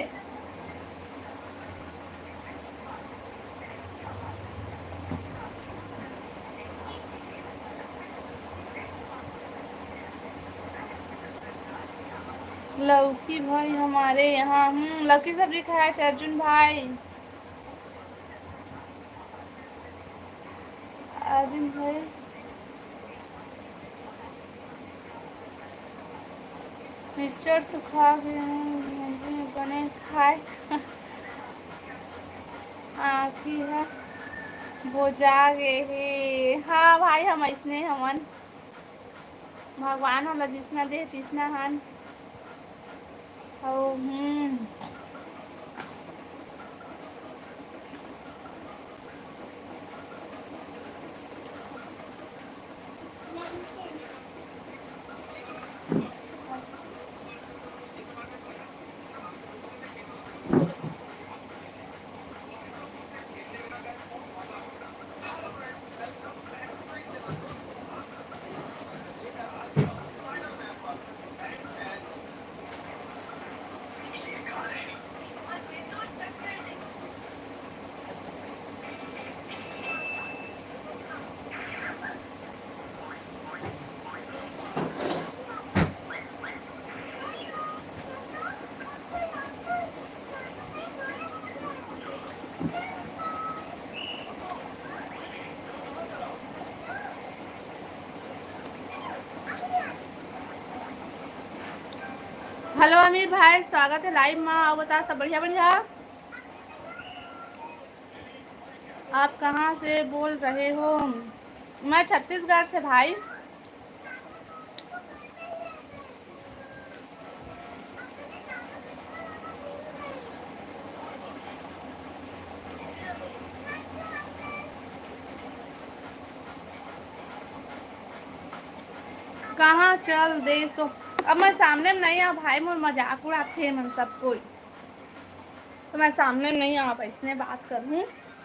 लौकी भाई हमारे यहाँ लौकी सब्जी खाया है अर्जुन भाई। अर्जुन भाई मिक्सचर सुखा के बने खाए आखी है बोझा गे हे। हाँ भाई हम ऐसने हमन भगवान हमला जिसना दे तिसना हन और हेलो अमीर भाई स्वागत है लाइव में। आओ बता सब बढ़िया बढ़िया। आप कहाँ से बोल रहे हो? मैं छत्तीसगढ़ से भाई। कहाँ चल दे सो अब मैं सामने में नहीं आ भाई, मोर मजाक उड़ाते मन सब कोई, तो मैं सामने में नहीं आ इसने बात करूँ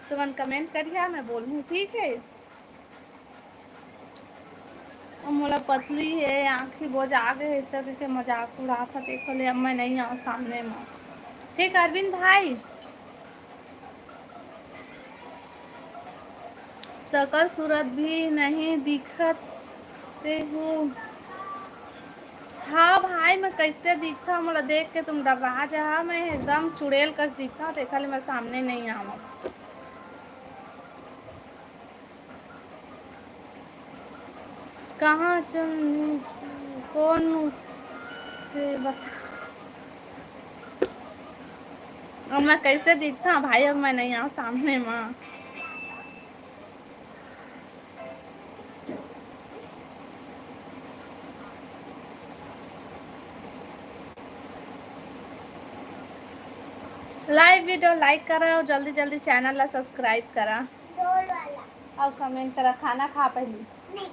तो मन कमेंट करिए मैं बोलूँ ठीक है। मोला पतली है आँखी बोझ आ गए सब के मजाक उड़ा था देखो ले, अब मैं नहीं आऊँ सामने में ठीक अरविंद भाई। सकल सूरत भी नहीं दिखते हूँ। हाँ भाई मैं कैसे दिखता मोला देख के तुम डरा जा, मैं एकदम चुड़ैल कस दिखता देखा ले मैं सामने नहीं आवा। कहाँ चल कौन से अब मैं कैसे दिखता भाई, अब मैं नहीं आऊँ सामने में। लाइव वीडियो लाइक करा और जल्दी जल्दी चैनल ला सब्सक्राइब करा और कमेंट करा। खाना खा पहली नहीं।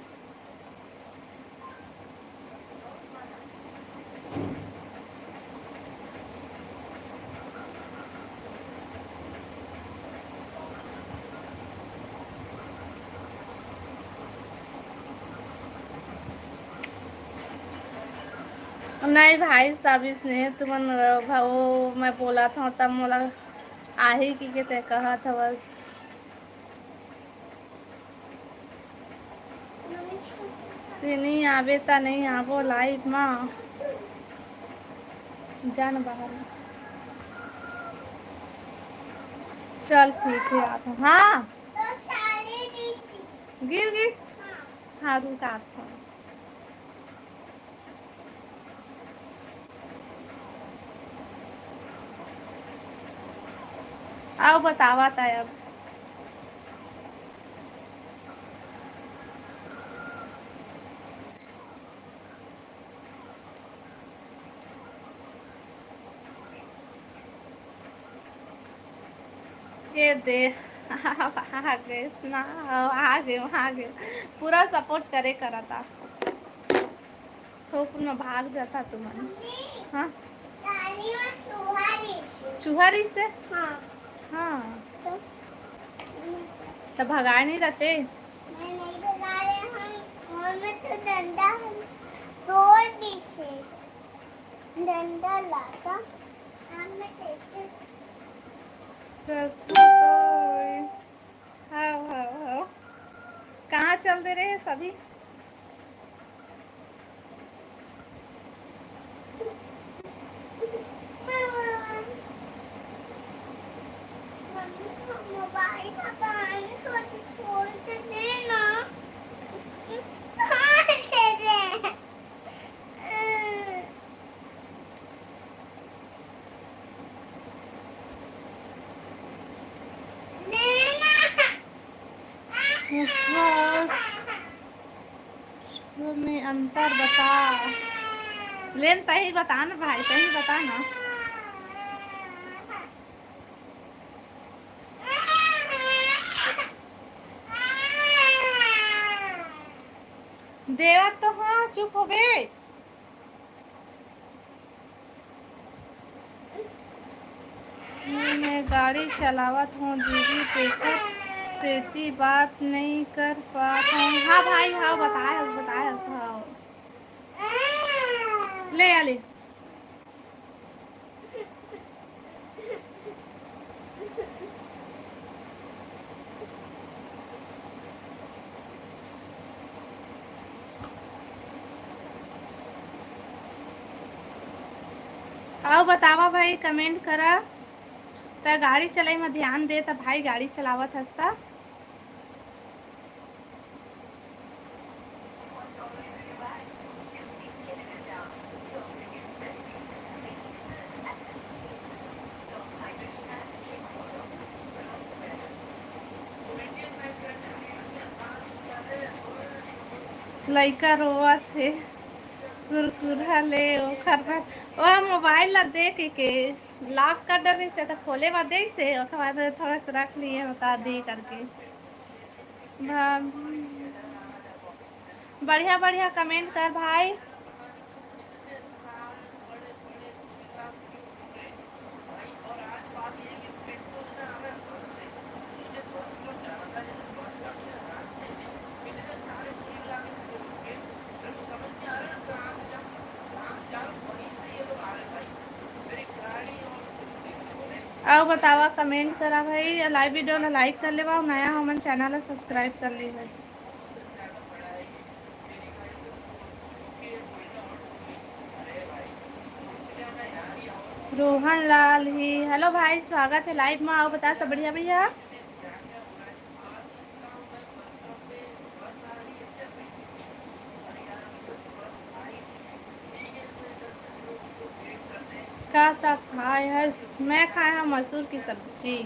नहीं भाई सब स्नेह तुमन वो मैं बोला था तब मोला आही की के ते कहा था बस। नहीं आवे ता नहीं आवो लाइव माँ जाना बाहर में। चल ठीक है आता हूँ। हाँ गिर गिस। हाँ रुक आता हूँ। आओ बतावा था अब। ये दे आ गए ना। आ गए पूरा सपोर्ट करे करा था। थोक में भाग जाता तुम्हारे। हाँ चुहारी से। हाँ हाँ तो भगाए नहीं रहते। मैं नहीं भगा रहे हम और मैं तो डंडा हम तोड़ दी से डंडा लाता हम में कैसे तो हाँ हाँ हाँ कहाँ चल दे रहे हैं सभी। मोबाइल का कान छोड़ देना कहाँ से दे में अंतर बता लेन सही बता ना भाई सही बता ना। देवा तो हाँ चुप हो गए। मैं गाड़ी चलावत हूँ दीदी पेकर सेती बात नहीं कर पाता हूँ। हाँ भाई हाँ बताया हाँ ले आ ले। आओ बतावा भाई कमेंट करा त गाड़ी चलाई में ध्यान दे त भाई गाड़ी चलावत हंसता। लइका रोआ थे कुरकुरा ले ओखर में ओ मोबाइल ला देख के लॉक कर डरे से तो खोले बाद दे से ओकर बाद थोड़ा सा रख लिए बता दी करके। बढ़िया बढ़िया कमेंट कर भाई। आओ बतावा कमेंट करा भाई लाइव वीडियो ला लाइक कर लेवा नया हमन चैनल ला सब्सक्राइब कर ली भाई। रोहन लाल ही हेलो भाई स्वागत है लाइव में। आओ बता सब बढ़िया भैया। का सब खाए है मैं खाया है मसूर की सब्जी।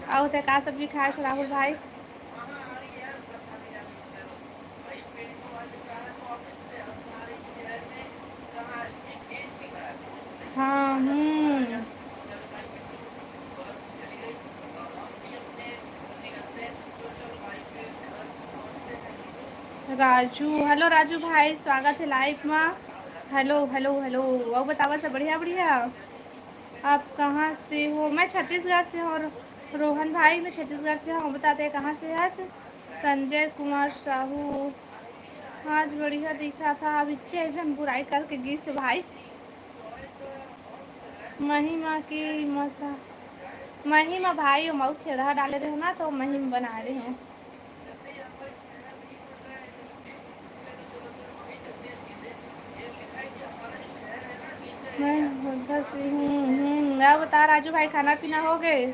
आओ ते का सब्जी खाए राहुल भाई। हाँ राजू हेलो राजू भाई स्वागत है लाइव में। हेलो हेलो हेलो वो बतावा सब बढ़िया बढ़िया। आप कहाँ से हो। मैं छत्तीसगढ़ से हूँ रोहन भाई मैं छत्तीसगढ़ से हूँ। बताते हैं कहाँ से आज। संजय कुमार साहू आज बढ़िया दिखा था अब इच्छे जन बुराई करके गीस भाई। महिमा की मसा महिमा भाई मऊ खेड़ा डाले रहे हो ना तो महिम बना रहे हैं। मैं उधर से हूँ। अब बता राजू भाई, खाना पीना हो गए?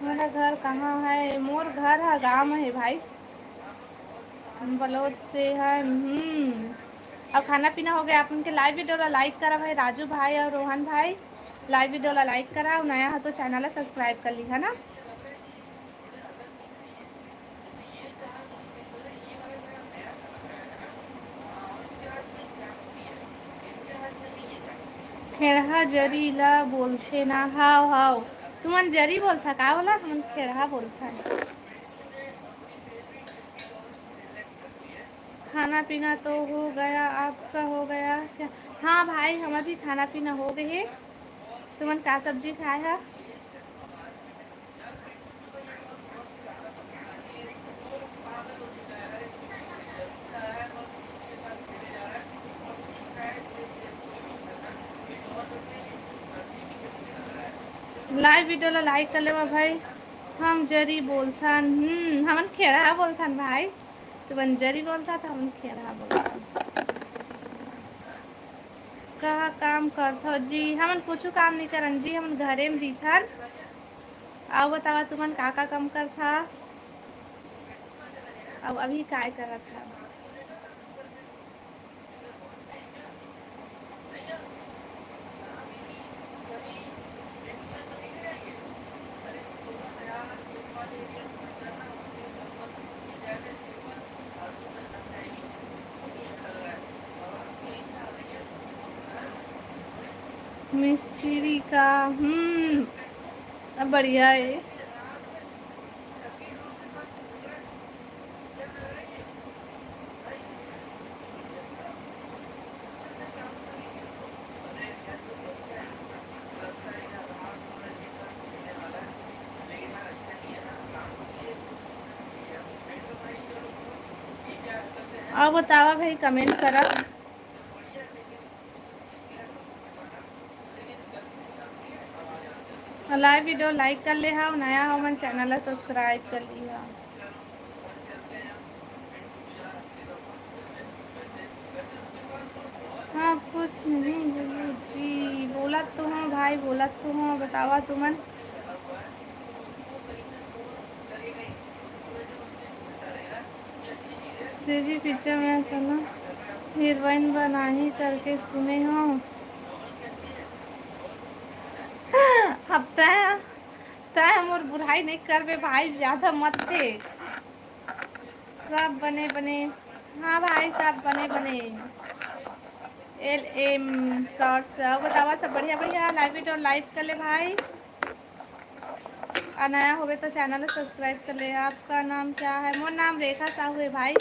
मेरा घर कहाँ है? मोर घर है गाँव में है भाई, बलौद से है। अब खाना पीना हो गया। आप उनके लाइव वीडियो ला लाइक करा भाई, राजू भाई और रोहन भाई लाइव वीडियो ला लाइक करा। नया है तो चैनल सब्सक्राइब कर ली है ना। खेड़हा जरी ला बोलते ना। हाव हाव, तुमन जरी बोलता का बोला, हम खेड़हा बोलता है। खाना पीना तो हो गया, आपका हो गया क्या? हाँ भाई, हमारा भी खाना पीना हो गए है। तुमन का सब्जी खाए है? लाइव वीडियो ला लाइक कर लेवा भाई। हम जरी बोलथन। हमन खेड़ा बोलथन भाई। तुमन जरी बोलता था, हम खेड़ा बोलथन। कहा काम करथो जी? हमन कुछ काम नहीं करन जी, हमन घरे में रहीथन। आओ बतावा तुमन का काम करथा? अब अभी काय करत था? मिस्त्री का। अब बढ़िया है। अब बतावा भाई, कमेंट करा। लाइव वीडियो लाइक कर ले, हाँ नया हो मन चैनल सब्सक्राइब कर लिया। हाँ कुछ नहीं जी, बोला तो हूँ भाई, बोला तो हूँ। बतावा तुमन। सीजी पिक्चर में करना हीरोइन बनाही करके सुने हो। अब तय तय मोर बुराई नहीं करबे भाई, ज्यादा मत थे। सब बने बने। हाँ भाई, सब बने बने। LM shorts. बतावा सब बढ़िया बढ़िया। लाइव वीडियो लाइक कर ले भाई, और नया होवे तो चैनल सब्सक्राइब कर ले। आपका नाम क्या है? मोर नाम रेखा साहू है भाई।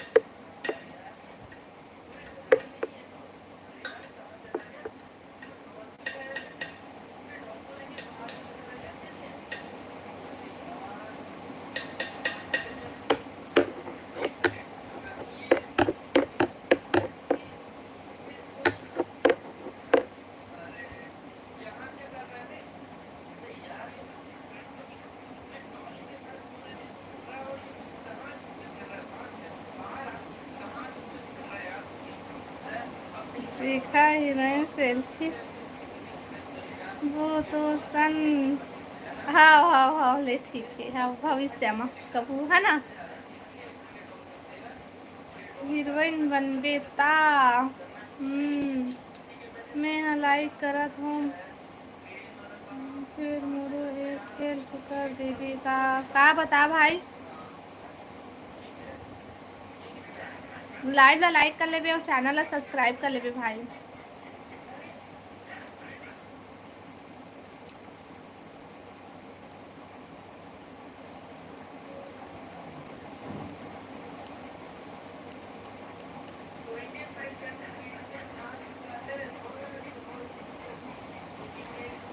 रेखा हीरोइन सेल्फी, वो तो सन। हाँ हाँ हाँ, ले ठीक है। हाँ, भविष्य में कबू है ना हीरोइन बनबे ता। मैं लाइक करत हूँ, फिर मोरो एक हेल्प कर देबे का बता भाई। लाइव ला लाइक कर लेबे और चैनल ला सब्सक्राइब कर लेबे भाई।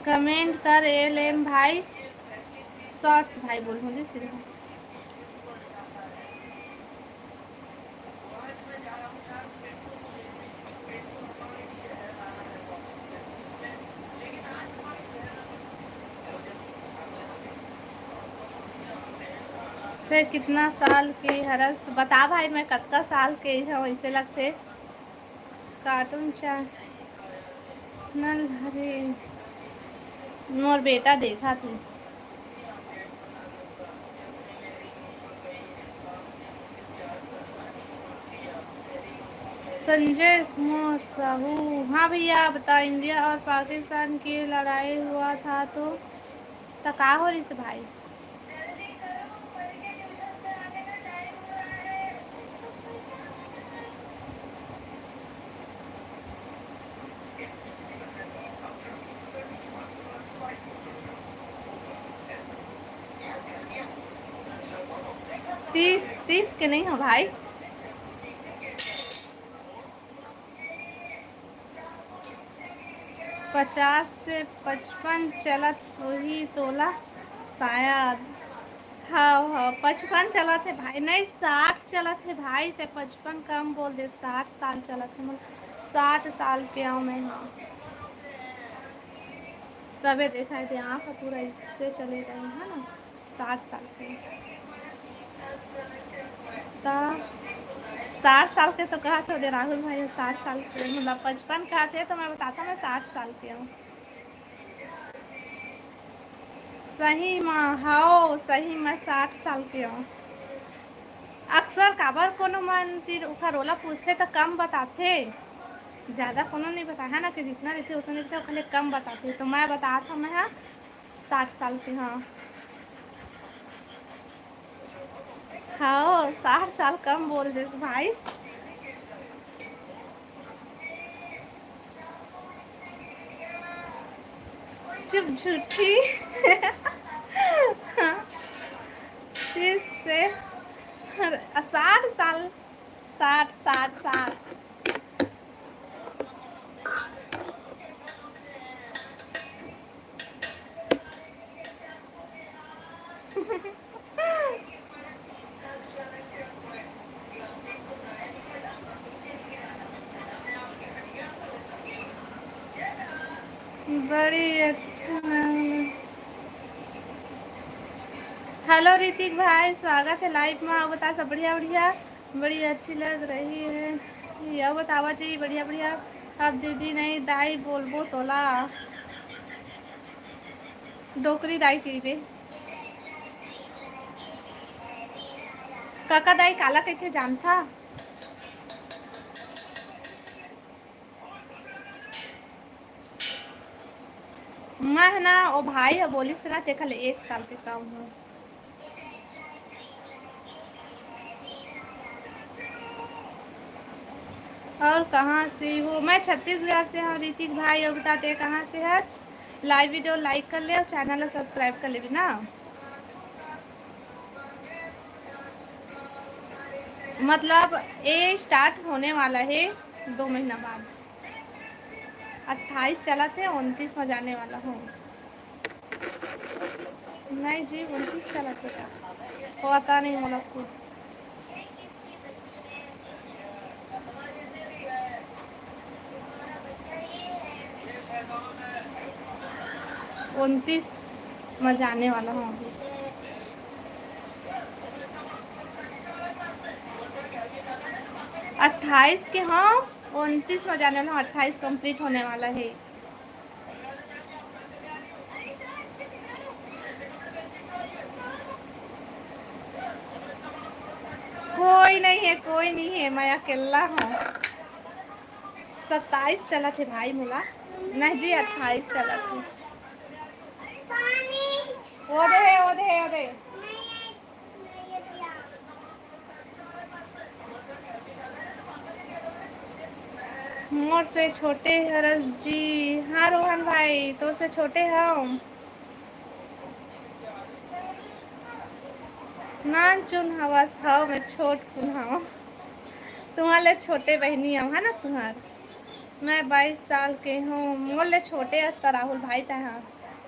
कमेंट कर LM भाई शॉर्ट्स भाई बोल मुझे सीधे। ते कितना साल के हरस बता भाई, मैं कत्का साल के है वैसे लगते। कार्टून चा नल हरे मोर बेटा देखा थे। संजय कुमार साहू, हाँ भैया बता, इंडिया और पाकिस्तान की लड़ाई हुआ था तो का हो रही से भाई। तीस तीस के नहीं हो भाई, 50 से 55 चलत वही तोला शायद। हाँ हाँ 55 चला थे भाई, नहीं 60 चला थे भाई, ते 55 कम बोल दे, 60 साल चला थे मतलब 60 साल के आओ मैं। हाँ तबे देखा थे आँख पूरा इससे चले गए है ना, 60 साल के। ता 60 साल के तो कहा थे राहुल भाई, 60 साल के मतलब 55 कहा थे तो मैं बताता मैं 60 साल के हूँ। सही माँ हाँ सही, मैं 60 साल के हूँ। अक्सर काबर कोनो मन तीर उखा रोला पूछते तो कम बताते, ज़्यादा कोनो नहीं बता है ना, कि जितना रहते उतना रहते खाली कम बताते, तो मैं बता था मैं हाँ 60 साल की। हाँ हाँ 60 साल कम बोल दे भाई। चुप झूठी। 30 से 60 साल, 60 60 60। बड़ी अच्छा। हेलो ऋतिक भाई, स्वागत है लाइव में। आप बता सब बढ़िया बढ़िया, बड़ी अच्छी लग रही है, यह बतावा चाहिए बढ़िया बढ़िया। अब दीदी नहीं दाई बोलबो तोला, डोकरी दाई की बे काका दाई काला कैसे जानता। मैं है ना ओ भाई है बोली से ना देखा ले 1 साल के कम हूँ। और कहाँ से हो, मैं छत्तीसगढ़ से हूँ ऋतिक भाई। और बताते कहाँ से है। लाइव वीडियो लाइक कर ले और चैनल सब्सक्राइब कर ले भी ना, मतलब ये स्टार्ट होने वाला है 2 महीना बाद। 28 चला थे 29 में जाने वाला हूँ। नहीं जी 29 चला था, पता नहीं मला खुद। 29 में जाने वाला हूँ अभी। 28 के हाँ 29 में जाने वाला हूँ, 28 कंप्लीट होने वाला है। कोई नहीं है कोई नहीं है, मैं अकेला हूँ। 27 चला थे भाई मोला, नहीं जी 28 चला थे। ओदे है ओदे है ओदे। मोर से छोटे हरस जी, हाँ रोहन भाई तो से छोटे हम नान चुन हवस हव, मैं छोट कुन हूँ तुम्हारे छोटे बहनी हूँ है ना तुम्हार। मैं 22 साल के हूँ, मोर ले छोटे अस्ता राहुल भाई तहाँ,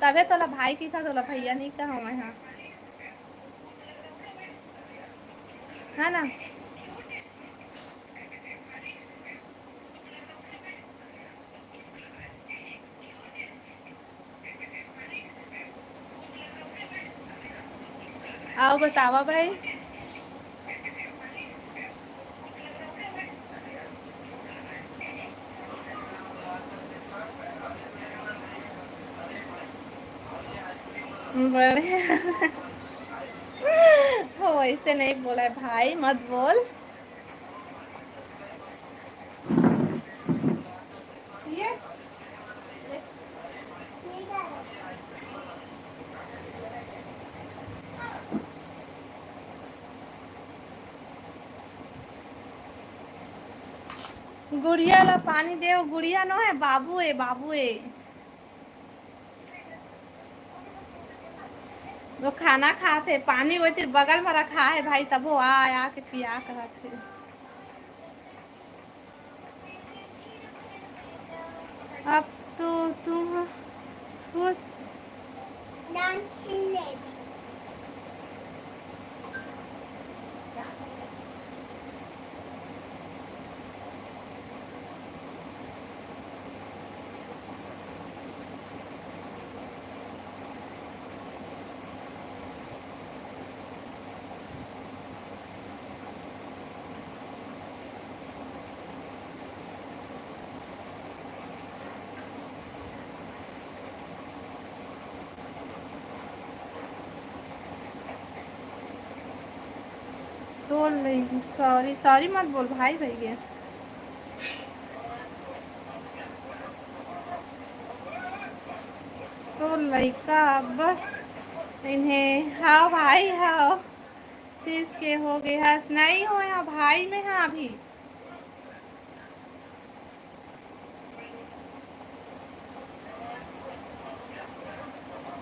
तबे तोला भाई की था तोला भैया नहीं कहा मैं। हाँ है ना। आओ बतावा भाई। बड़े वैसे नहीं बोला है भाई, मत बोल। यस। गुड़िया ला पानी दे, गुड़िया नो है, बाबू है, बाबू है। वो खाना खाते, पानी वो तेरे बगल में रखा है भाई, तब वो आया के पिया कर रखे। अब तो तुम खुश। तो सॉरी सॉरी मत बोल भाई भैया। तो लड़का अब इन्हें, हाँ भाई हाँ, 30 के हो गए, हंस नहीं हो यहाँ भाई में, हाँ अभी।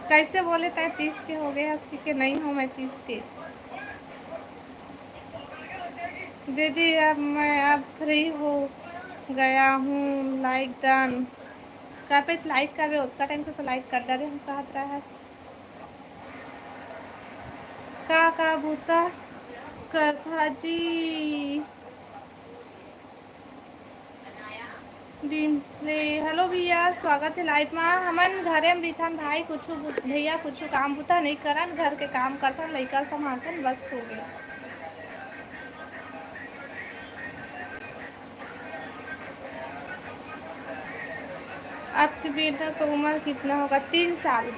कैसे बोले तय 30 के हो गए, हंस के नहीं हो मैं 30 के। दीदी अब मैं अब फ्री हो गया हूँ, लाइक डन। कहाँ पे लाइक कर रहे हो, उतना टाइम पे तो लाइक कर डाले हम, कहा रहा है का बूता कथा जी। डिम्पले हेलो भैया, स्वागत है लाइव में। हमन घरे में रिथन भाई, कुछ भैया कुछ काम बुता नहीं करन, घर के काम करथन, लड़का संभालथन, बस हो गया। आपके बेटा का उम्र कितना होगा, 3 साल।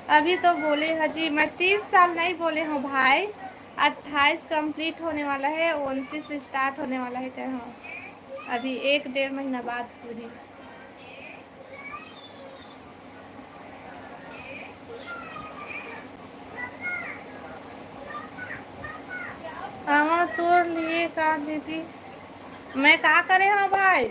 अभी तो बोले हजी मैं 30 साल नहीं बोले हूँ भाई, 28 कंप्लीट होने वाला है, 29 स्टार्ट होने वाला है, क्या हाँ अभी 1-1.5 महीना बाद पूरी। तोड़ लिए का दीदी, मैं क्या करे हाँ भाई।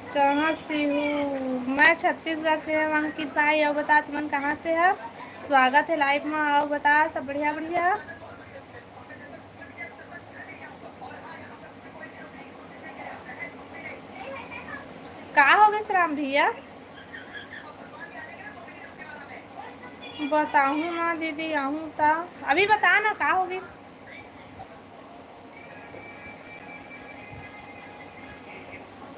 कहाँ से हूँ मैं, छत्तीसगढ़ से है अंकित भाई। और बता तुमन कहाँ से है, स्वागत है लाइव में। और बता सब बढ़िया बढ़िया। कहाँ हो गए राम भैया, बताऊँ ना दीदी, आऊँ ता अभी बता ना कहाँ हो गई।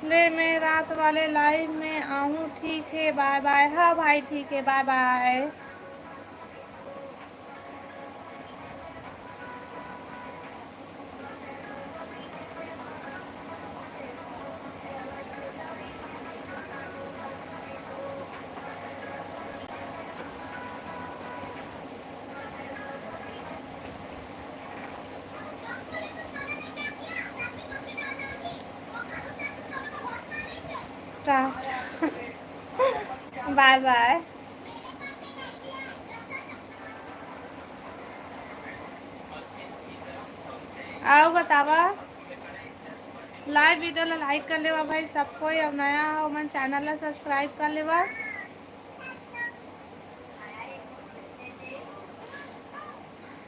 ले मैं रात वाले लाइव में आऊँ, ठीक है बाय बाय। हाँ भाई ठीक है, बाय बाय। बाय बाय। आओ बतावा, लाइव वीडियो ला लाइक कर लेवा भाई सब कोई, अब नया हो मन चैनल ला सब्सक्राइब कर लेवा।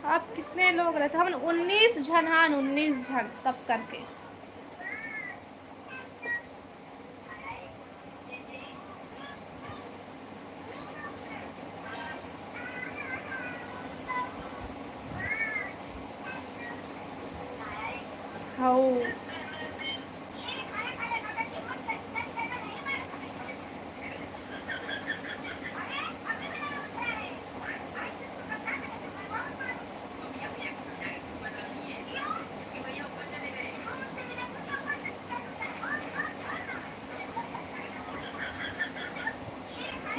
अब कितने लोग रहते हम, 19 जन, हाँ 19 जन सब करके। हाँ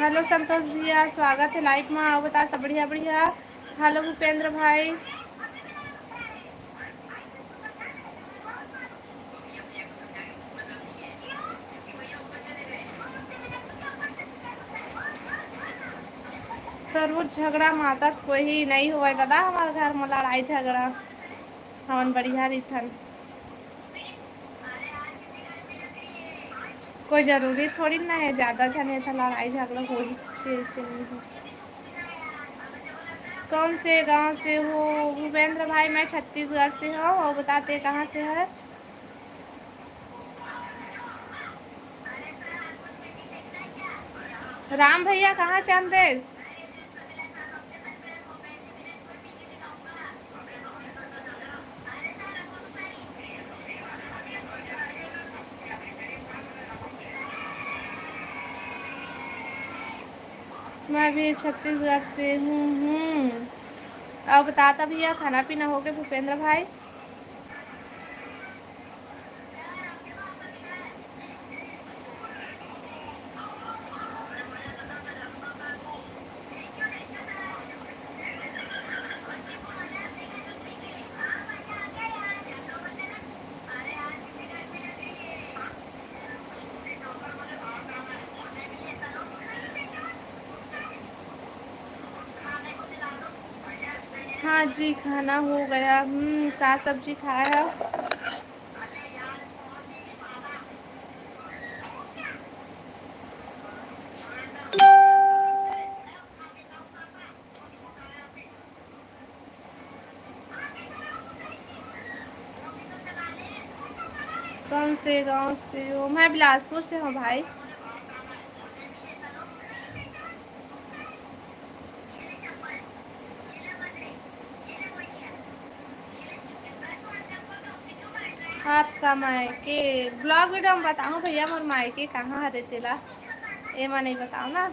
हेलो संतोष भैया, स्वागत है लाइव में। आओ बता सब बढ़िया बढ़िया। हेलो भूपेंद्र भाई। तो रोज झगड़ा माता कोई नहीं हुआ दादा, हमारे घर में लड़ाई झगड़ा हमन बढ़िया रही। कोई जरूरी थोड़ी ना है, ज्यादा जने था लड़ाई झगड़ा हो ही से नहीं हो। कौन से गांव से हो भूपेंद्र भाई? मैं छत्तीसगढ़ से हूँ। और बताते कहाँ से है? राम भैया कहाँ चंदेश? मैं भी छत्तीसगढ़ से हूँ। अब बताता भैया, खाना पीना हो गया भूपेंद्र भाई? हाँ जी, खाना हो गया। क्या सब्जी खाया है? कौन से गांव से हो? मैं बिलासपुर से हूँ भाई। आपका मायके ब्लॉग वीडियो में बताऊँ भैया मोर मायके कहाँ हरे तेला एमा नहीं बताओ ना।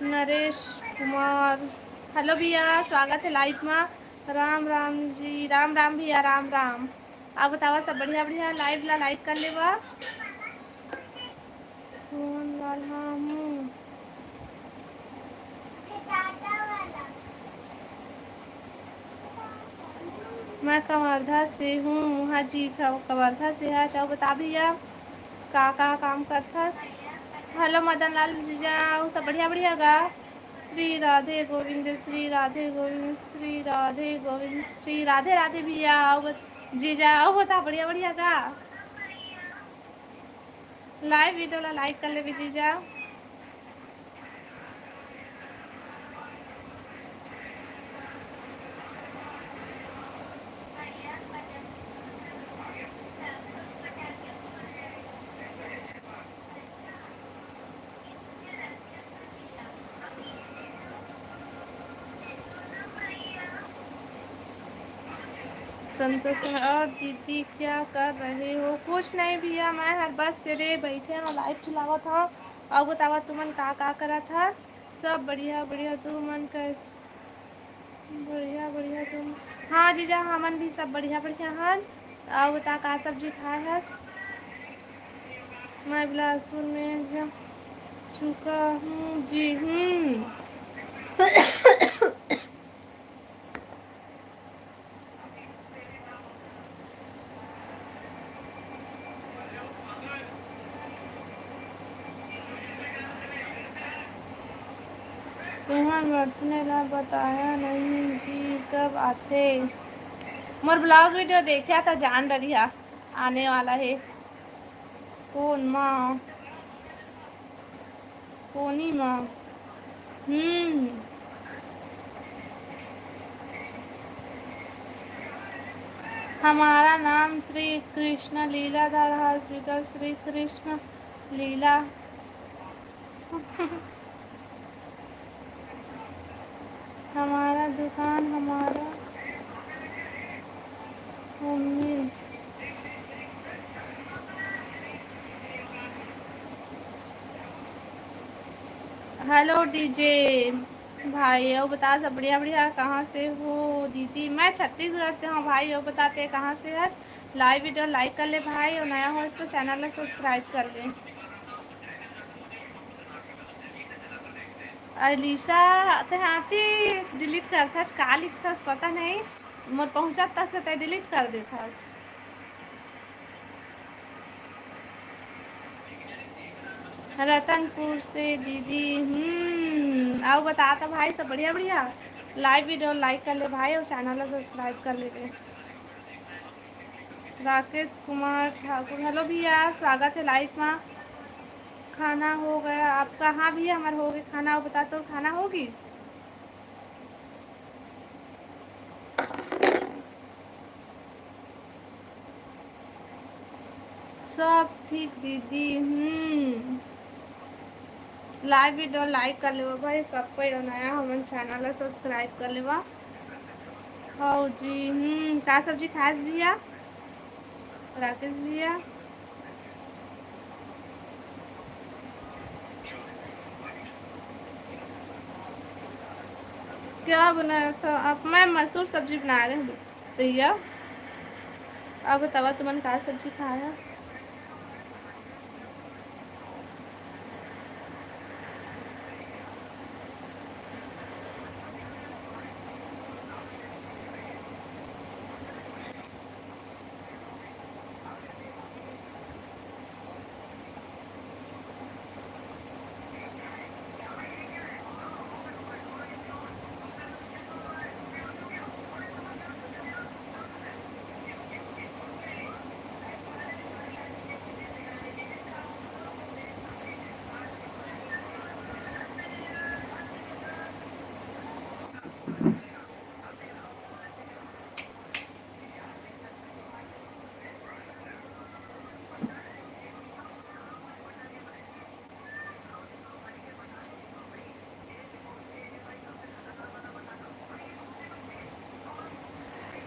नरेश कुमार, हेलो भैया, स्वागत है लाइव में। राम राम जी, राम राम भैया, राम राम। आप बतावा सब बढ़िया बढ़िया। लाइव ला लाइक कर लेवा। फोन वाला हूँ मैं, कवर्धा से हूँ। हाँ जी, कवर्धा से है। चाहो बता भैया का काम करथस? हेलो मदन लाल जीजा, सब बढ़िया बढ़िया गा। श्री राधे गोविंद, श्री राधे गोविंद, श्री राधे गोविंद, श्री राधे राधे भैया। आओ जीजा, आओ बता बढ़िया बढ़िया गा। लाइव वीडियो ला लाइक कर ले भी जीजा। संतोष और दीदी क्या कर रहे हो? कुछ नहीं भैया, मैं हर बस से बैठे हैं लाइव चलावा था। और बतावा तुमन का करा था? सब बढ़िया बढ़िया। तुमन कैसे? बढ़िया बढ़िया तुम? हाँ जीजा, हमन भी सब बढ़िया बढ़िया हन। और बता का सब्जी खाए हस? मैं बिलासपुर में जा चुका हूँ जी। तुम्हार बर्थने ला बताया नहीं जी, कब आते? मोर ब्लॉग वीडियो देखा था, जान रही है आने वाला है। कौन माँ? कोनी माँ? हमारा नाम श्री कृष्ण लीलाधर हॉस्पिटल, श्री कृष्ण लीला। हमारा दुकान, हमारा उम्मीद। हेलो डीजे भाई, और बता सब बढ़िया बढ़िया। कहाँ से हो दीदी? मैं छत्तीसगढ़ से हूँ भाई। और बताते कहाँ से है? लाइव वीडियो लाइक कर ले भाई, और नया हो तो चैनल सब्सक्राइब कर ले। अलीशा ते हाथी डिलीट कर था, का लिखथस पता नहीं, मोर पहुंचत तस ते डिलीट कर देथस। रतनपुर से दीदी, आओ बता था भाई, सब बढ़िया बढ़िया। लाइव वीडियो लाइक कर ले भाई, और चैनल सब्सक्राइब कर ले। राकेश कुमार ठाकुर, हेलो भैया, स्वागत है लाइव में। खाना हो गया आपका? हाँ भैया हमारा हो गया खाना, बता तो खाना होगी। सब ठीक दीदी। लाइव वीडियो लाइक कर लेवा भाई, सब कोई नया हमन चैनल सब्सक्राइब कर लेवा। हाँ जी। का सब्जी खास भैया? राकेश भैया क्या बनाया था आप? मैं मसूर सब्जी बना रहे हूँ भैया। अब बतावा तुमने का सब्जी खाया?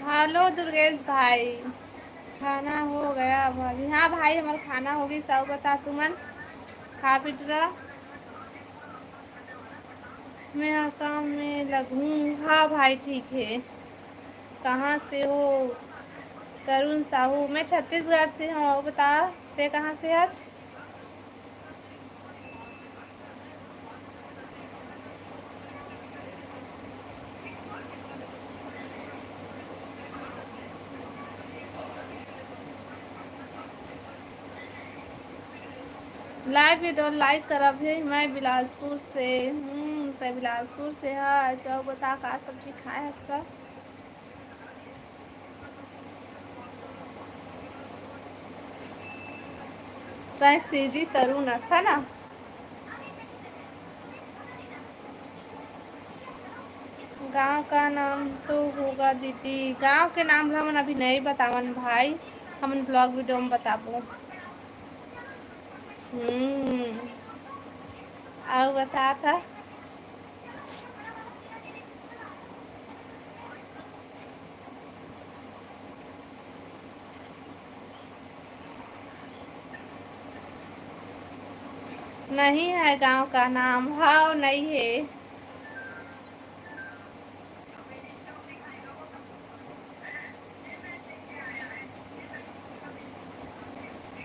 हेलो दुर्गेश भाई, खाना हो गया भाभी? हाँ भाई हमारा खाना होगी, सब बता तुमन खा पी रहा। मैं काम में लगूँ। हाँ भाई ठीक है। कहाँ से हो? तरुण साहू, मैं छत्तीसगढ़ से हूँ, बता ते कहाँ से आज? लाइव वीडियो लाइक करब है। मैं बिलासपुर से हूँ, तो बिलासपुर से है। जाओ बता का सब्जी खाए है इसका? तो सीजी तरुण ऐसा ना। गांव का नाम तो होगा दीदी, गांव के नाम हम अभी नहीं बतावन भाई, हम ब्लॉग वीडियो में बताबो। और बता था। नहीं है गांव का नाम, हाँ नहीं है।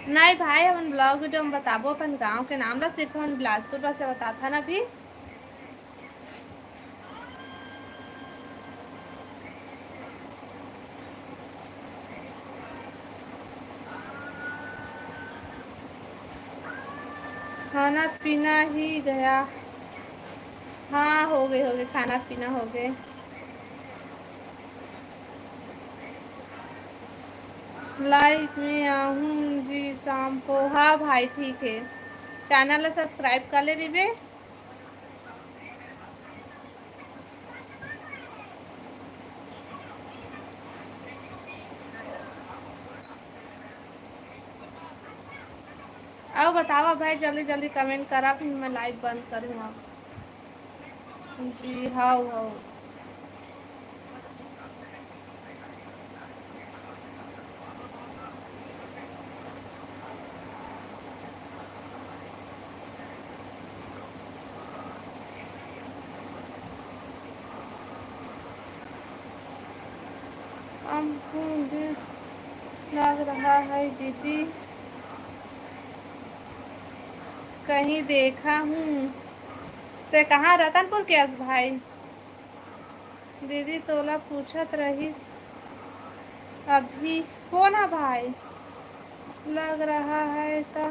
नहीं भाई हम ब्लॉग वीडियो में बताबो अपन गांव के नाम ला, सिर्फ हम बिलासपुर से बता था ना अभी। खाना पीना ही गया। हाँ हो गए खाना पीना हो गए। लाइव में आऊँ जी शाम को। हाँ भाई ठीक है, चैनल सब्सक्राइब कर ले दीबे। अब बतावा भाई, जल्दी जल्दी कमेंट करा, फिर मैं लाइव बंद करूँ अब। जी हाँ हाँ। लग रहा है दीदी कहीं देखा हूँ। ते कहाँ रतनपुर के हस भाई? दीदी तोला पूछत रहीस अभी कौन है भाई? लग रहा है तो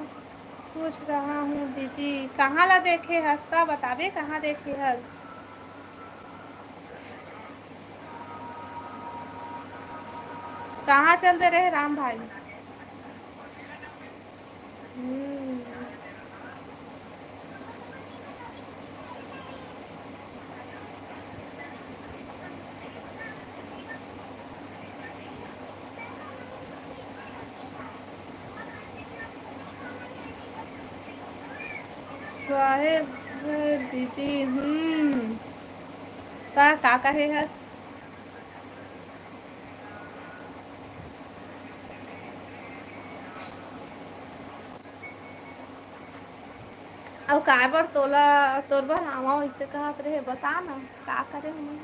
पूछ रहा हूँ दीदी कहाँ ला देखे हस ता बताबे कहाँ देखे हस? कहाँ चलते रहे राम भाई? साहेब दीदी ता का करे हस? अब काय बर तोला तोर बर आवा वैसे कहत रहे बता ना का करे हम?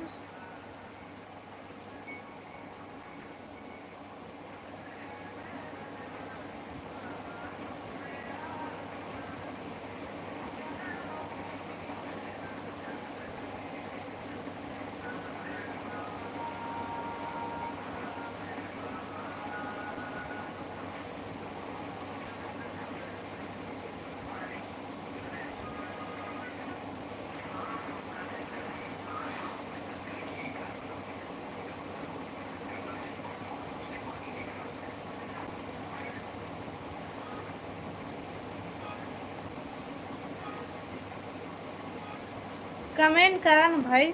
कमेंट करा ना भाई।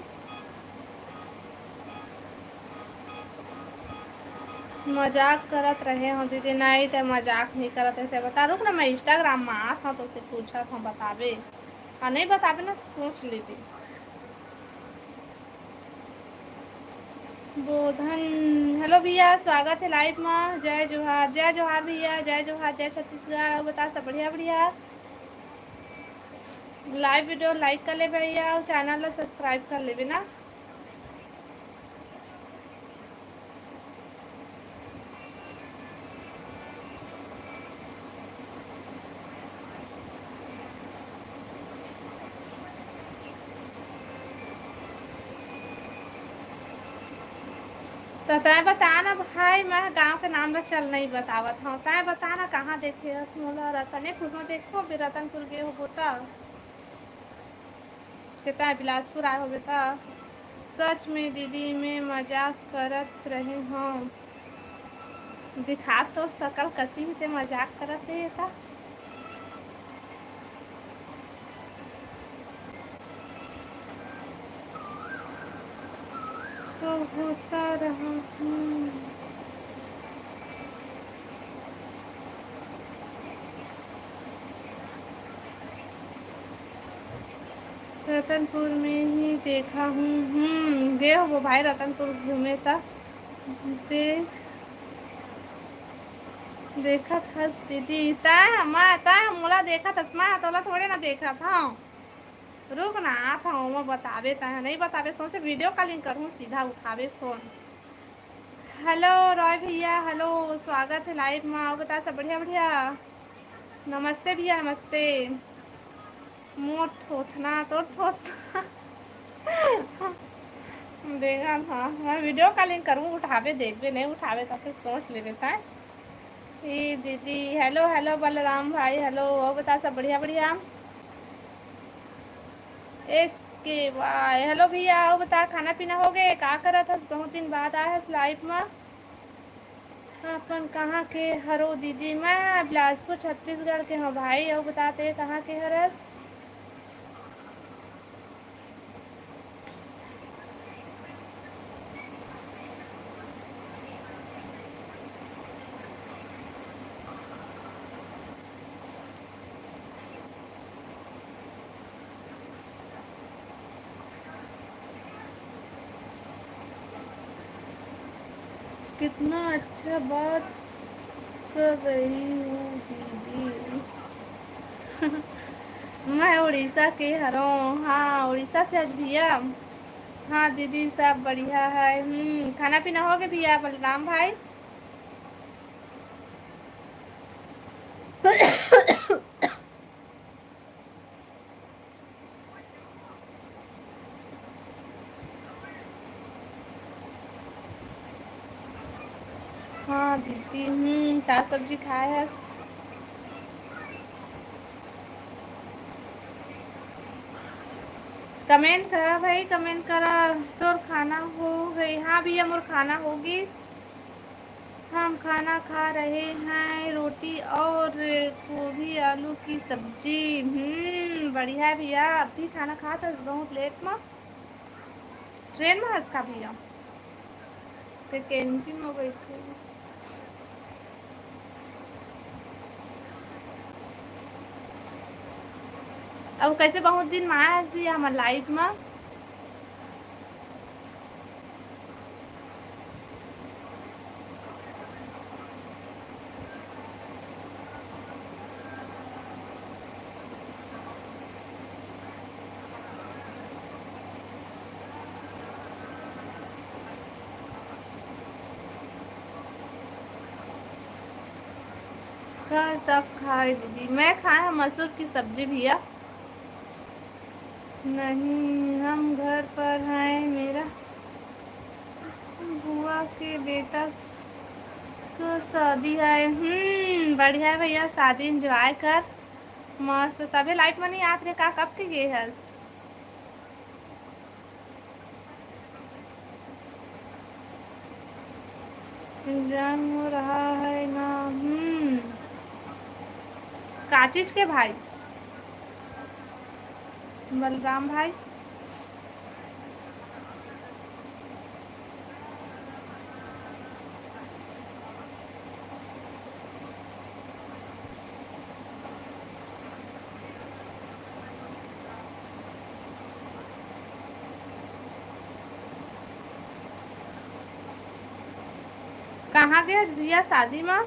मजाक करत रहे हो दीदी नहीं तो मजाक नहीं करत रहे बता रुक ना मैं इंस्टाग्राम में आ था तो उसे पूछा था बताबे और नहीं बताबे ना सोच लेबे। बोधन हेलो भैया स्वागत है लाइव में। जय जोहार भैया जय जोहार जय छत्तीसगढ़। बता सब बढ़िया बढ़िया। लाइव वीडियो लाइक कर ले भैया और चैनल ला सब्सक्राइब कर लेबे ना। तो तय बता ना भाई मैं गांव के नाम ला चल नहीं बतावत हूँ। तय बता ना कहाँ देखे हस मोला रतनपुर में देखो भी रतनपुर गए हो बोता कितना बिलासपुर आए हो बेटा। सच में दीदी मैं मजाक करत रही हूँ। दिखा तो सकल कति से मजाक करत है था। तो होता रहा रतनपुर में ही देखा हूँ। गए हो वो भाई रतनपुर घूमे था देख देखा था दीदी तय मैं तय मोला देखा था मैं तोला थोड़े ना देखा था। रुक ना आता हूँ मैं बतावे तय नहीं बतावे सोचे वीडियो कॉलिंग करूँ सीधा उठावे फोन। हेलो रॉय भैया हेलो स्वागत है लाइव में। आओ बता सब बढ़िया बढ़िया। नमस्ते भैया नमस्ते। मोर थोथना तो थोथना देखा था मैं वीडियो कॉलिंग करूँ उठावे देखबे नहीं उठावे तो फिर सोच लेबे था। ये दीदी हेलो हेलो बलराम भाई हेलो और बता सब बढ़िया बढ़िया। इसके वाई हेलो भैया और बता खाना पीना हो गए का करा था बहुत दिन बाद आया है लाइफ में। अपन कहाँ के हरो दीदी मैं बिलासपुर छत्तीसगढ़ के हूँ भाई और बताते कहाँ के हरस। कितना अच्छा बात कर रही हूँ दीदी मैं उड़ीसा के हरों। हाँ उड़ीसा से आज भैया। हाँ दीदी सब बढ़िया है। खाना पीना हो गया भैया बलराम भाई। दीदी का सब्जी खाए है। कमेंट करा भाई, कमेंट करा। तो खाना हो गई? हाँ भैया मोर खाना होगी। हम खाना खा रहे हैं, रोटी और गोभी आलू की सब्जी। बढ़िया है भैया। अभी खाना खा था बहुत लेट में, ट्रेन में हंस खा भैया तो कैंटीन में बैठे। अब कैसे बहुत दिन में आया भैया हमारे लाइफ में। का सब खाए दीदी? मैं खाया मसूर की सब्जी भैया। नहीं हम घर पर हैं, मेरा बुआ के बेटा को शादी है। बढ़िया है भैया, शादी एंजॉय कर मस्त। तभी लाइट में नहीं आत रे का कब के गए हस? एग्जाम हो रहा है ना। का चीज के भाई? बलराम भाई। कहाँ गए भैया शादी में?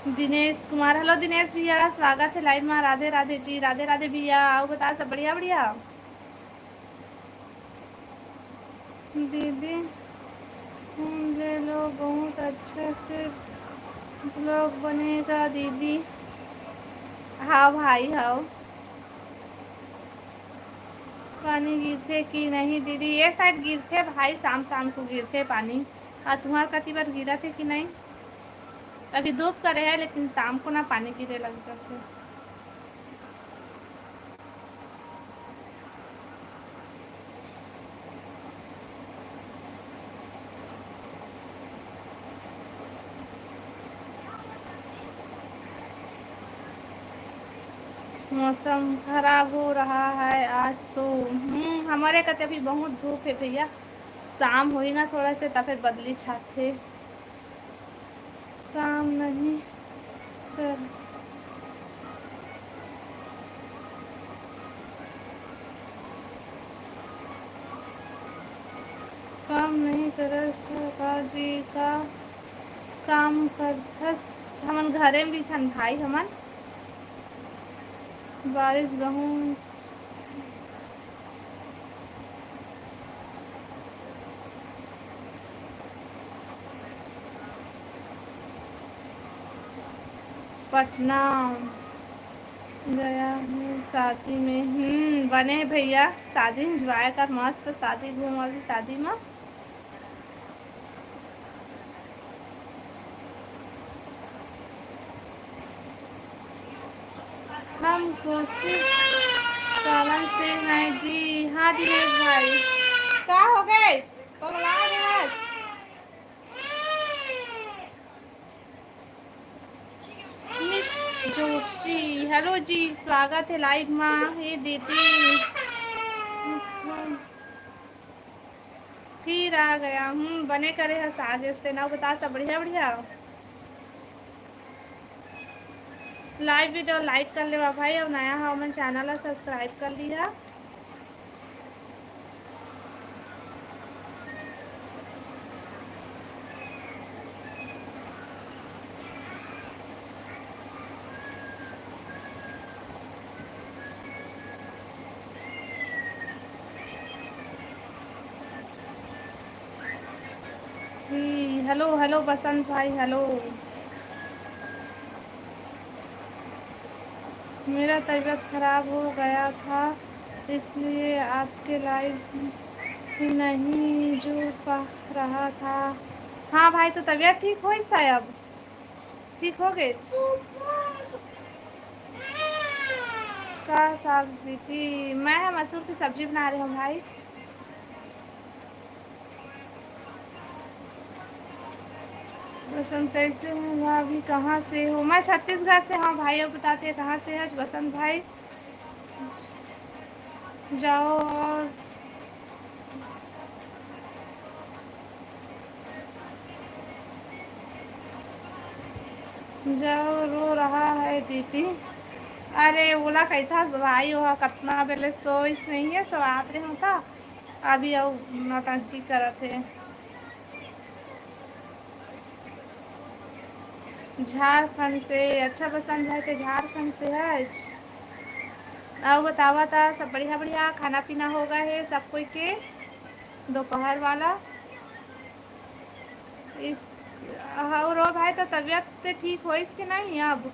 दिनेश कुमार। हेलो दिनेश भैया, स्वागत है लाइव में। राधे राधे जी। राधे राधे भैया। आओ बता सब बढ़िया बढ़िया। दीदी मुझे लोग बहुत अच्छे से ब्लॉग बनेगा दीदी। हाँ भाई हाँ। पानी गिरते कि नहीं दीदी? ये साइड गिरते भाई, शाम शाम को गिरते पानी। और तुम्हारे कति बार गिरा थे कि नहीं? अभी धूप करे है लेकिन शाम को ना पानी गिरे लग जाते। मौसम खराब हो रहा है आज तो। हमारे कते अभी बहुत धूप है भैया। शाम हुई ना थोड़ा से तब फिर बदली छाते। काम नहीं कर काम नहीं कर जी का काम करथस। हमन घरे में भी थन भाई। हमन बारिश बहुत पटना गया है शादी में। बने भैया शादी एंजॉय कर मस्त। शादी घूम वाली शादी में। हम खुशी सालन से हैं जी। हाँ दिनेश भाई। क्या हो गए पगला गया? मिस जोशी हेलो जी, स्वागत है लाइव में। हे दीदी फिर आ गया। बने करे है साज ना बता सब बढ़िया बढ़िया। लाइव वीडियो लाइक कर ले भाई और नया हो मन चैनल सब्सक्राइब कर लिया। हेलो हेलो बसंत भाई हेलो। मेरा तबीयत खराब हो गया था इसलिए आपके लाइव नहीं जुड़ पा रहा था। हाँ भाई तो तबीयत ठीक हो इसका अब ठीक हो गए का साग दी थी मैं मसूर की सब्जी बना रही हूँ भाई। बसंत कैसे हो भाभी कहाँ से हो? मैं छत्तीसगढ़ से। हाँ भाई अब बताते हैं कहाँ से है बसंत भाई। जाओ और जाओ रो रहा है दीदी। अरे ओला कैथा भाई वह कतना बेले सोइस नहीं है सो आप रहे होता अभी आओ नौटंकी करत है। झारखंड से अच्छा बसंत भाई के झारखंड से है। अब बतावा था सब बढ़िया बढ़िया खाना पीना होगा है सब कोई के दोपहर वाला इस और भाई तो तबीयत ठीक हो इसकी नहीं अब?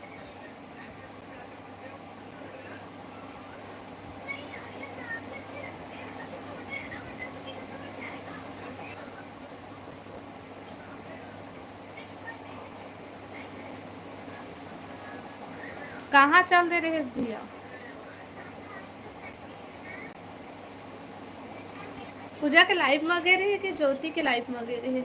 कहाँ चल दे रहे भैया? पूजा के लाइव में गे रहे कि ज्योति के लाइव में गे रहे?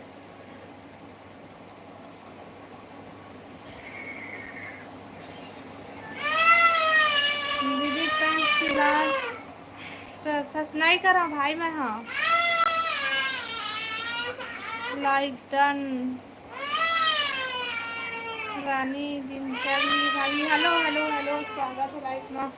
दीदी पैंट सिलाई नहीं करा भाई मैं। हाँ लाइक डन रानी दिनचर्या भाई हेलो हेलो हेलो स्वागत है लाइव में।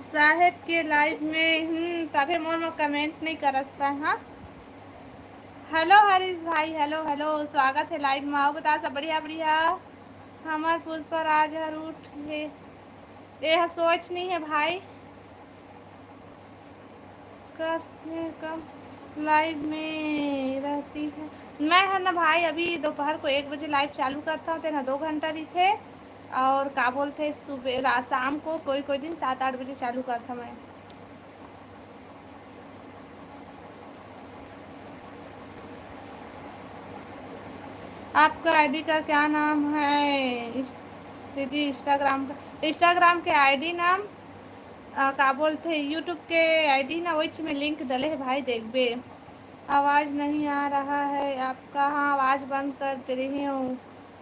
साहेब के लाइव में तभी मोर में कमेंट नहीं करसता। हाँ हेलो हरीश भाई हेलो हेलो स्वागत है लाइव में। आओ बता सब बढ़िया बढ़िया। हमार पुष्पा राज हर उठ ये सोच नहीं है भाई कब से कब लाइव में रहती है। मैं है ना भाई अभी दोपहर को 1 बजे लाइव चालू करता हूँ तेना 2 घंटा रही थे और क्या बोलते सुबह शाम को कोई कोई दिन 7-8 बजे चालू करता मैं। आपका आईडी का क्या नाम है दीदी? इंस्टाग्राम के आईडी नाम का बोलते हैं यूट्यूब के आईडी ना वही में लिंक डले है भाई देख बे। आवाज़ नहीं आ रहा है आपका। हाँ आवाज़ बंद कर दे रही हूँ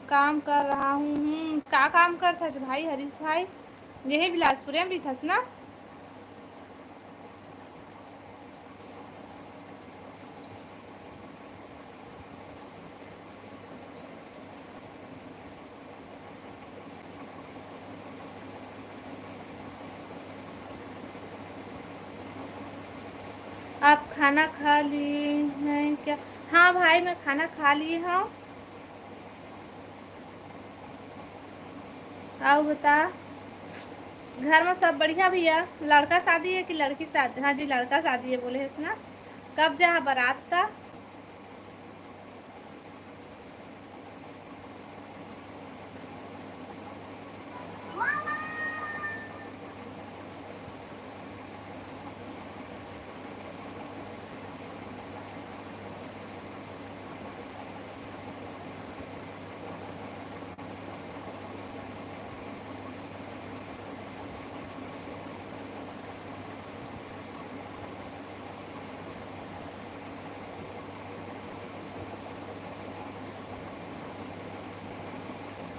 काम कर रहा हूँ। क्या काम करता है भाई हरीश भाई? यही बिलासपुर में भी थस ना? आप खाना खा लिए हैं क्या? हाँ भाई मैं खाना खा ली हूँ। आओ बता घर में सब बढ़िया भैया? लड़का शादी है कि लड़की शादी? हाँ जी लड़का शादी है बोले है ना। कब जा बारात का?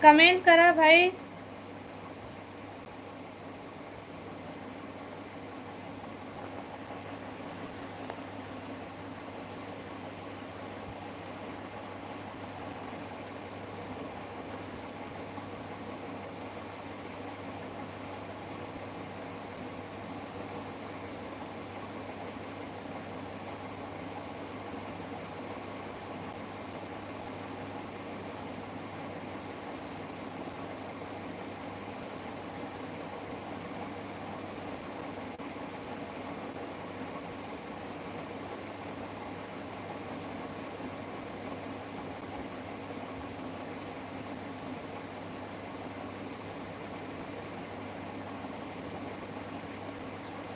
कमेंट करा भाई।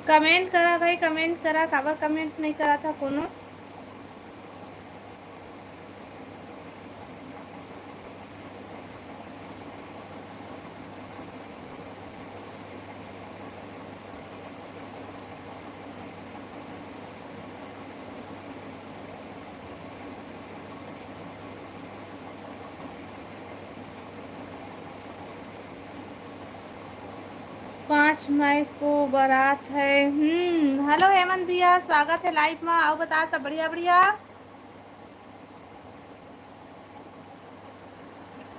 कमेंट करा भाई, कमेंट करा, काबर कमेंट नहीं करा था कोनो। पाँच मई को बारात है। हेलो हेमंत भैया, स्वागत है लाइव में। आओ बता, सब बढ़िया बढ़िया।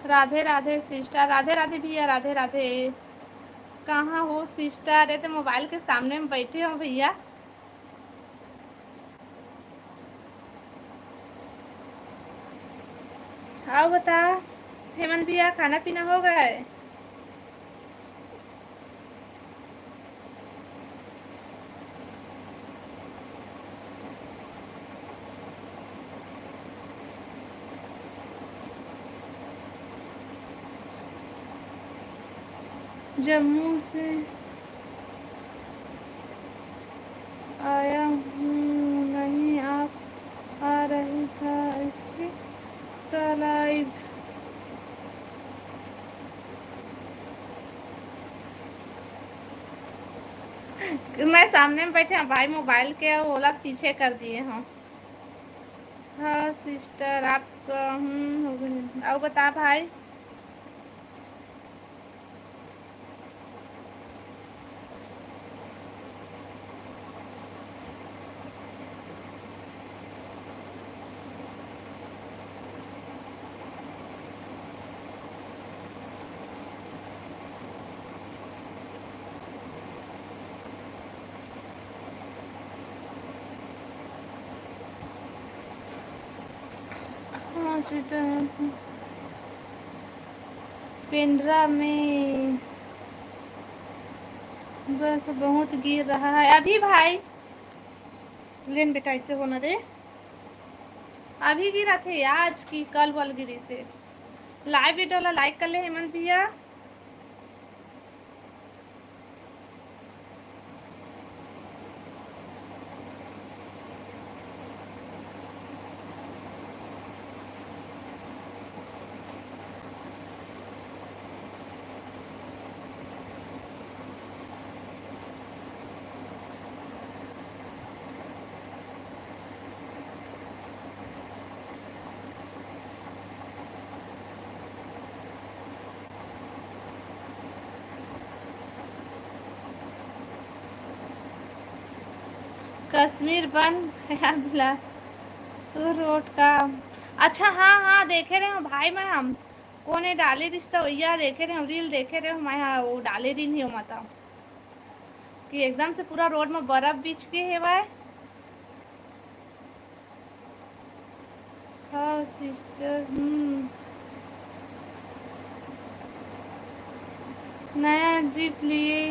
राधे राधे सिस्टर, राधे राधे भैया, राधे राधे। कहाँ हो सिस्टर? अरे तो मोबाइल के सामने में बैठे हो भैया। आओ बता हेमंत भैया, खाना पीना हो गया है? जम्मू से आया हूँ, नहीं आप आ रही था इसी का लाइव। मैं सामने में बैठे भाई, मोबाइल के ओला पीछे कर दिए हैं। हाँ सिस्टर, आप हो गए। आओ बता भाई। हाँ सिस्टर, पिंडरा में बर्फ बहुत गिर रहा है अभी भाई। लेन बेटा ऐसे होना दे। अभी गिरा थे आज की कल वाल गिरी से। लाइव वीडियो ला लाइक कर ले हेमंत भैया। कश्मीर बन गया बिलासपुर रोड का। अच्छा हाँ हाँ, देखे रहे हो भाई मैं। हम कोने डाले रिश्ता भैया, देखे रहे हो रील, देखे रहे हो मैं। हाँ वो डाले रील नहीं हो माता कि एकदम से पूरा रोड में बर्फ बीच के है भाई। हाँ सिस्टर। नया जीप लिए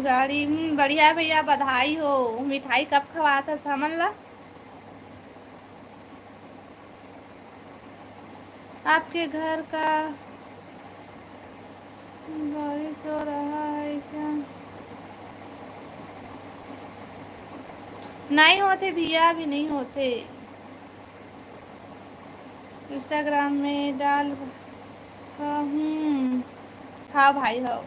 गाड़ी। बढ़िया है भैया, बधाई हो। मिठाई कब खवाया था सामान ला? आपके घर का बारिश हो रहा है क्या? नहीं होते भैया, अभी नहीं होते। इंस्टाग्राम में डाल हूँ। हाँ भाई हाँ,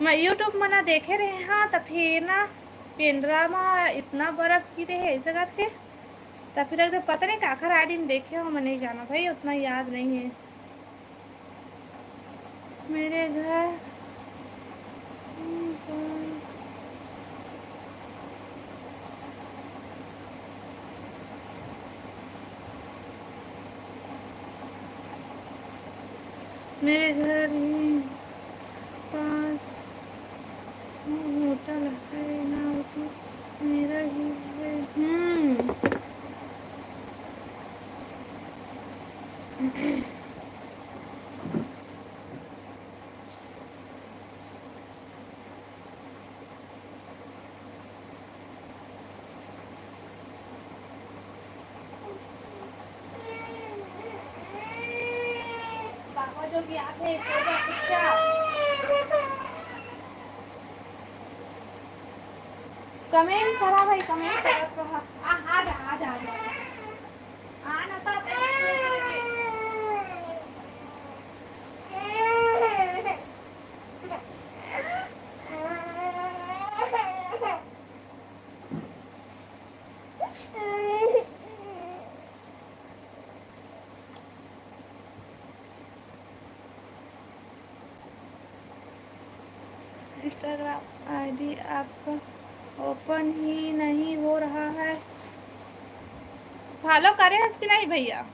मैं यूट्यूब में ना देखे रहे। हाँ तो फिर ना पिंडरा में इतना बर्फ गिरे है ऐसे करके। तो फिर अगर पता नहीं काखर आईडी में देखे हो, मैं नहीं जाना भाई, उतना याद नहीं है। मेरे घर मेरे घर पास होटल है ना, वो तो मेरा ही है। पापा जो कि आते कमेंट करा भाई, कमेंट करा। आ जा आ जा आना था। इंस्टाग्राम आईडी आपका ओपन ही नहीं हो रहा है, फॉलो करें इसकी नहीं भैया।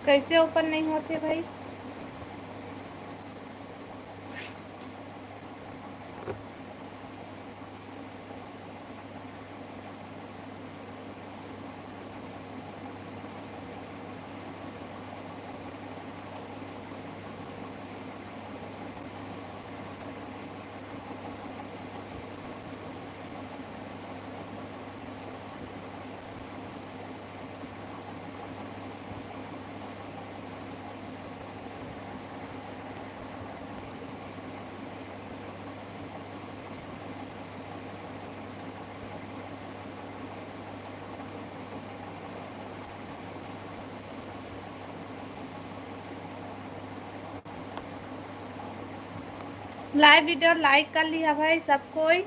कैसे ओपन नहीं होते भाई? लाइव वीडियो लाइक कर लिया भाई सब कोई।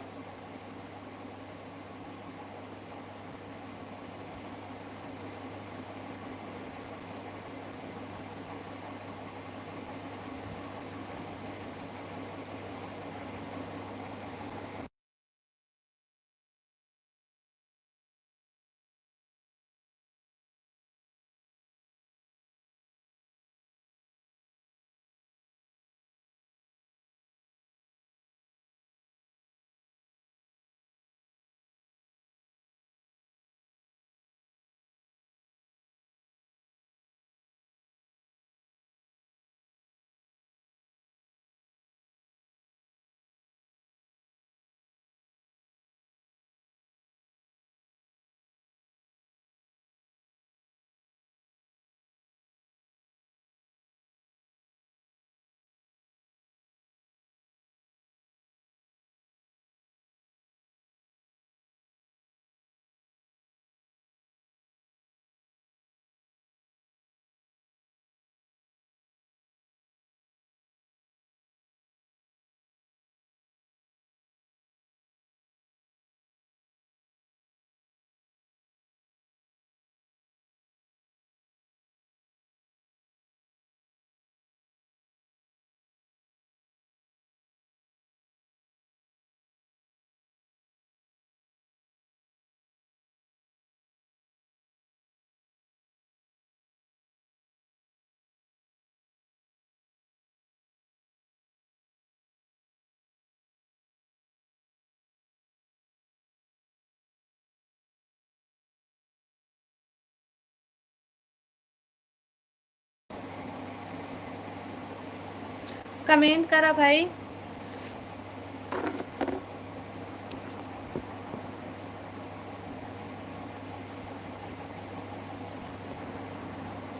कमेंट करा भाई।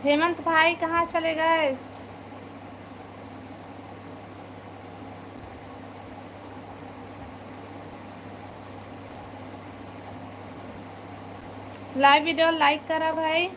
हेमंत भाई कहाँ चले गए? लाइव वीडियो लाइक करा भाई।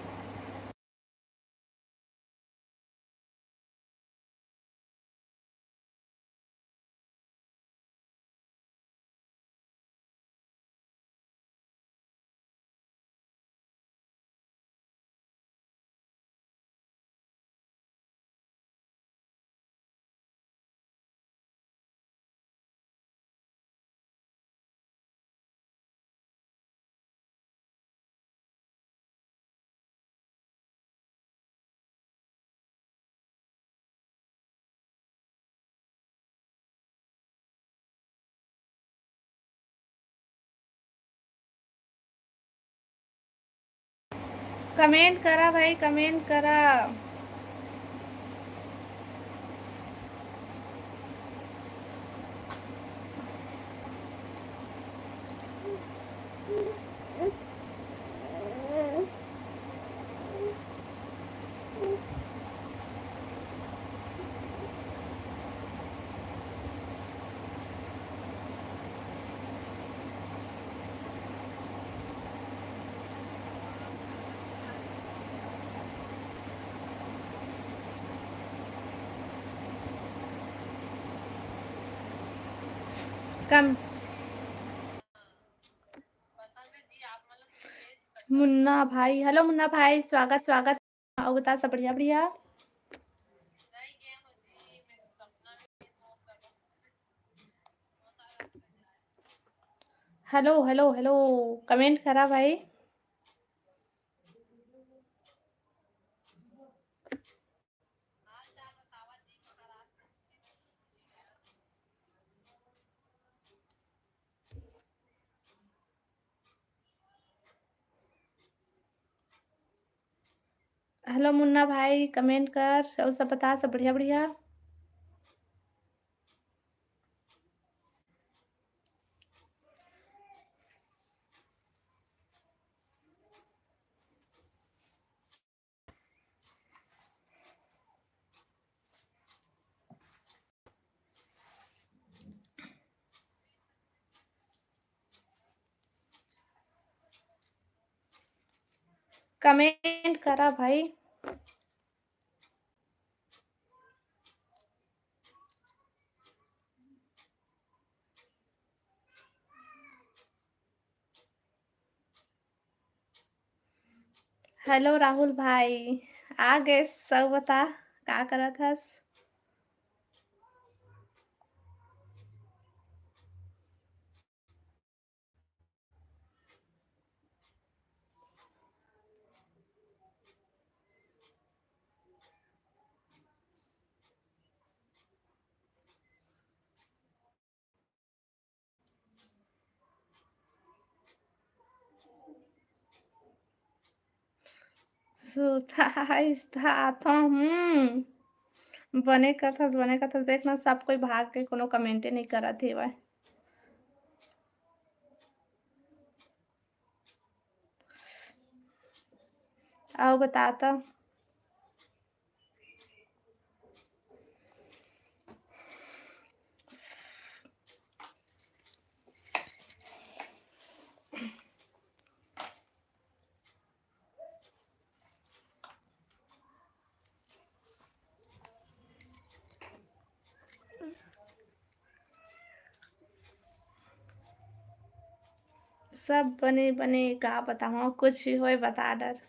कमेंट करा भाई, कमेंट करा। कम मुन्ना भाई, हेलो मुन्ना भाई, स्वागत स्वागत। आओ बता, सब बढ़िया बढ़िया। हेलो हेलो हेलो, कमेंट करा भाई। हेलो मुन्ना भाई, कमेंट कर और सब बता, सब बढ़िया बढ़िया। कमेंट करा भाई। हेलो राहुल भाई, आ गए सब बता, क्या करा था? सुता था। बने कथस देखना, सब कोई भाग के कोनो कमेंटे नहीं करा थे वह। आओ बताता। सब बने बने का बताओ, कुछ भी होए बता डर।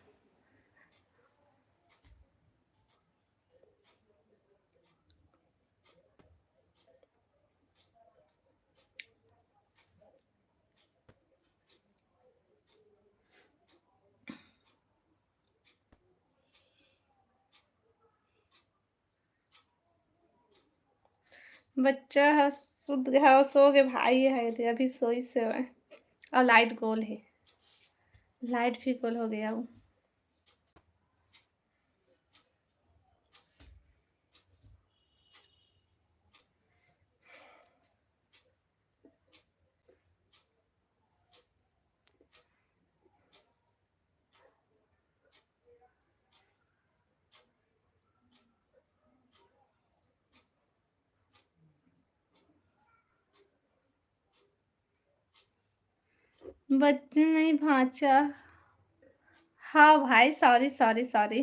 बच्चा है सुध गया और सो के भाई है थे अभी सोई से है। और लाइट गोल है, लाइट भी गोल हो गया वो। बच्चे नहीं भांचा। हाँ भाई, सॉरी सॉरी सॉरी।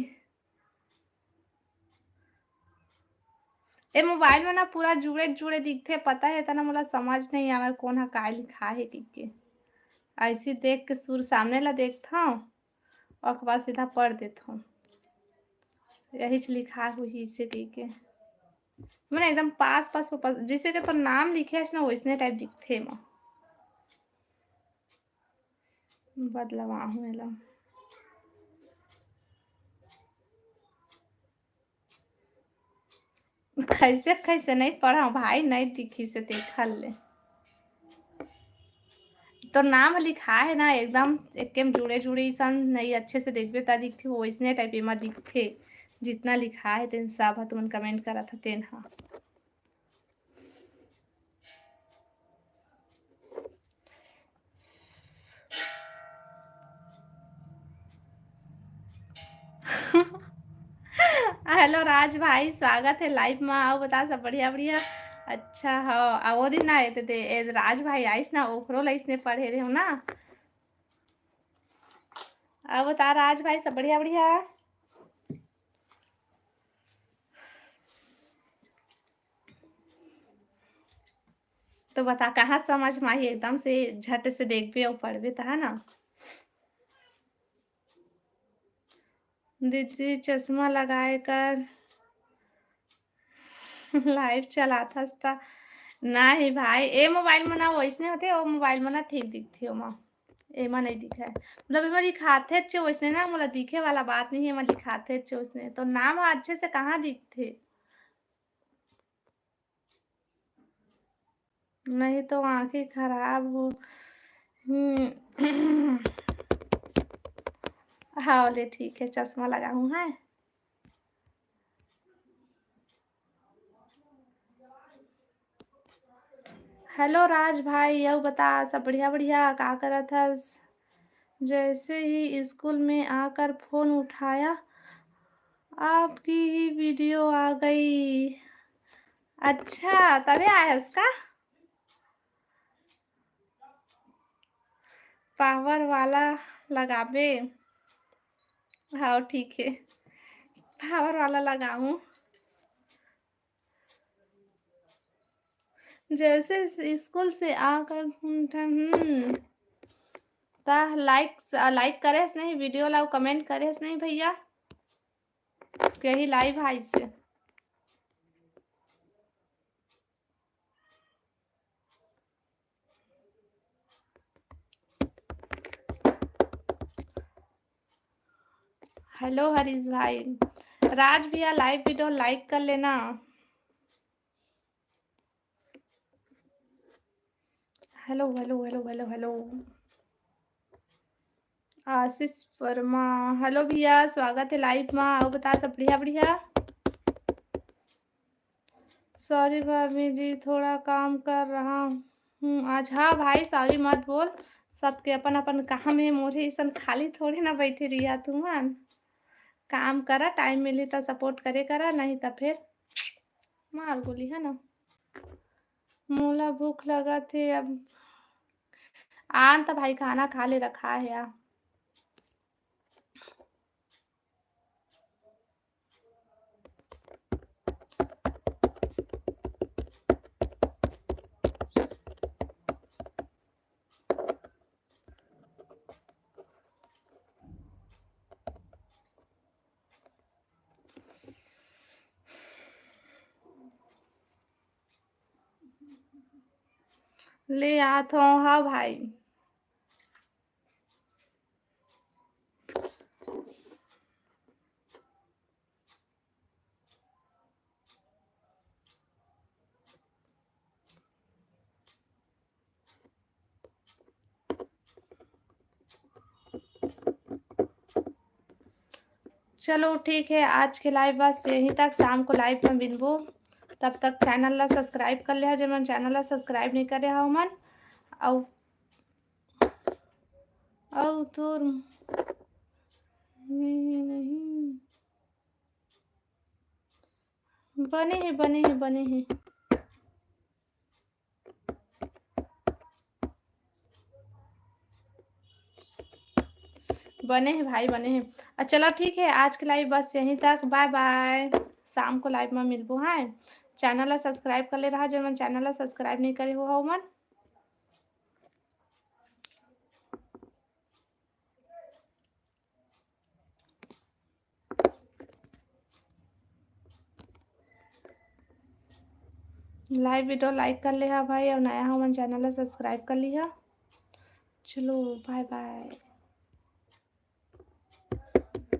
ए मोबाइल में ना पूरा जुड़े जुड़े दिखते, पता है तना मोला समझ नहीं आवे कौन हा काय लिखा है के। ऐसी देख के सुर सामने ला देखता हूँ और के बाद सीधा पढ़ देता हूँ। यही लिखा हुई इसे के मैंने एकदम पास पास जिसे के तो नाम लिखे है ना वैसने टाइप दिखते म बदलवा हूँ एला। कैसे कैसे नहीं पढ़ा भाई, नहीं दिखी से देखल ले। तो नाम लिखा है ना एकदम एकदम जुड़े जुड़े सन नहीं अच्छे से देखबे ता दिखते हो वैसने टाइप में दिखते। जितना लिखा है तेन सब तुमन कमेंट करा था तेन हा। हेलो राज भाई, स्वागत है लाइव में। आओ बता सब बढ़िया बढ़िया। अच्छा हाँ, वो दिन आए थे राज भाई आइस ना ओकरो लाइस ने पढ़े रहे हो ना। अब बता राज भाई सब बढ़िया बढ़िया। तो बता कहाँ समझ में आई, एकदम से झट से देखबे और पढ़बे था ना। दीदी चश्मा लगाए कर लाइव चलाता था। नहीं भाई ए मोबाइल में ना वैसने होते, वो मोबाइल में ना ठीक दिखती हो माँ। एमा नहीं दिखा है मतलब एमा लिखाते अच्छे वैसने ना मोला दिखे वाला बात नहीं है, एमा लिखाते अच्छे वैसने तो नाम अच्छे से कहाँ दिखते। नहीं तो आंखें खराब हो। हाँ ले ठीक है, चश्मा लगा हूँ है। हेलो राज भाई, यह बता सब बढ़िया बढ़िया का करा था। जैसे ही स्कूल में आकर फोन उठाया आपकी ही वीडियो आ गई। अच्छा तभी आया उसका पावर वाला लगाबे। हाँ ठीक है, पावर वाला लगाऊं। जैसे स्कूल से आकर ता लाइक करे नहीं वीडियो लाओ, कमेंट करे नहीं भैया यही लाइव है इससे। हेलो हरीश भाई, राज भैया लाइव वीडियो लाइक कर लेना। Hello hello hello hello hello. Ashish Verma, hello भैया स्वागत है लाइव में। आओ बता सब बढ़िया बढ़िया। सॉरी भाभी जी थोड़ा काम कर रहा हूँ आज। हाँ भाई सॉरी मत बोल, सबके अपन अपन काम है, मोरे ऐसा खाली थोड़ी ना बैठे रिया तुमन। काम करा टाइम मिली तो सपोर्ट करे करा, नहीं तो फिर मार गोली है ना। मोला भूख लगा थे अब आन तो भाई खाना खा ले रखा है यार। ले आता हूँ हाँ भाई। चलो ठीक है, आज के लाइव बस यहीं तक, शाम को लाइव में मिलबो। तब तक चैनल ला सब्सक्राइब कर ले जो मन चैनल ला सब्सक्राइब नहीं करे हो मन। औ तो नहीं बने हैं बने हैं। बने हैं भाई, बने हैं। चलो ठीक है, आज के लाइव बस यहीं तक। बाय बाय। शाम को लाइव में मिलबो। हाँ, चैनल ला सब्सक्राइब कर ले रहा, जब मन चैनल ला सब्सक्राइब नहीं करे हो मन। लाइव वीडियो लाइक कर ले हा भाई, और नया हो मन चैनल ला सब्सक्राइब कर लिहा। चलो बाय बाय।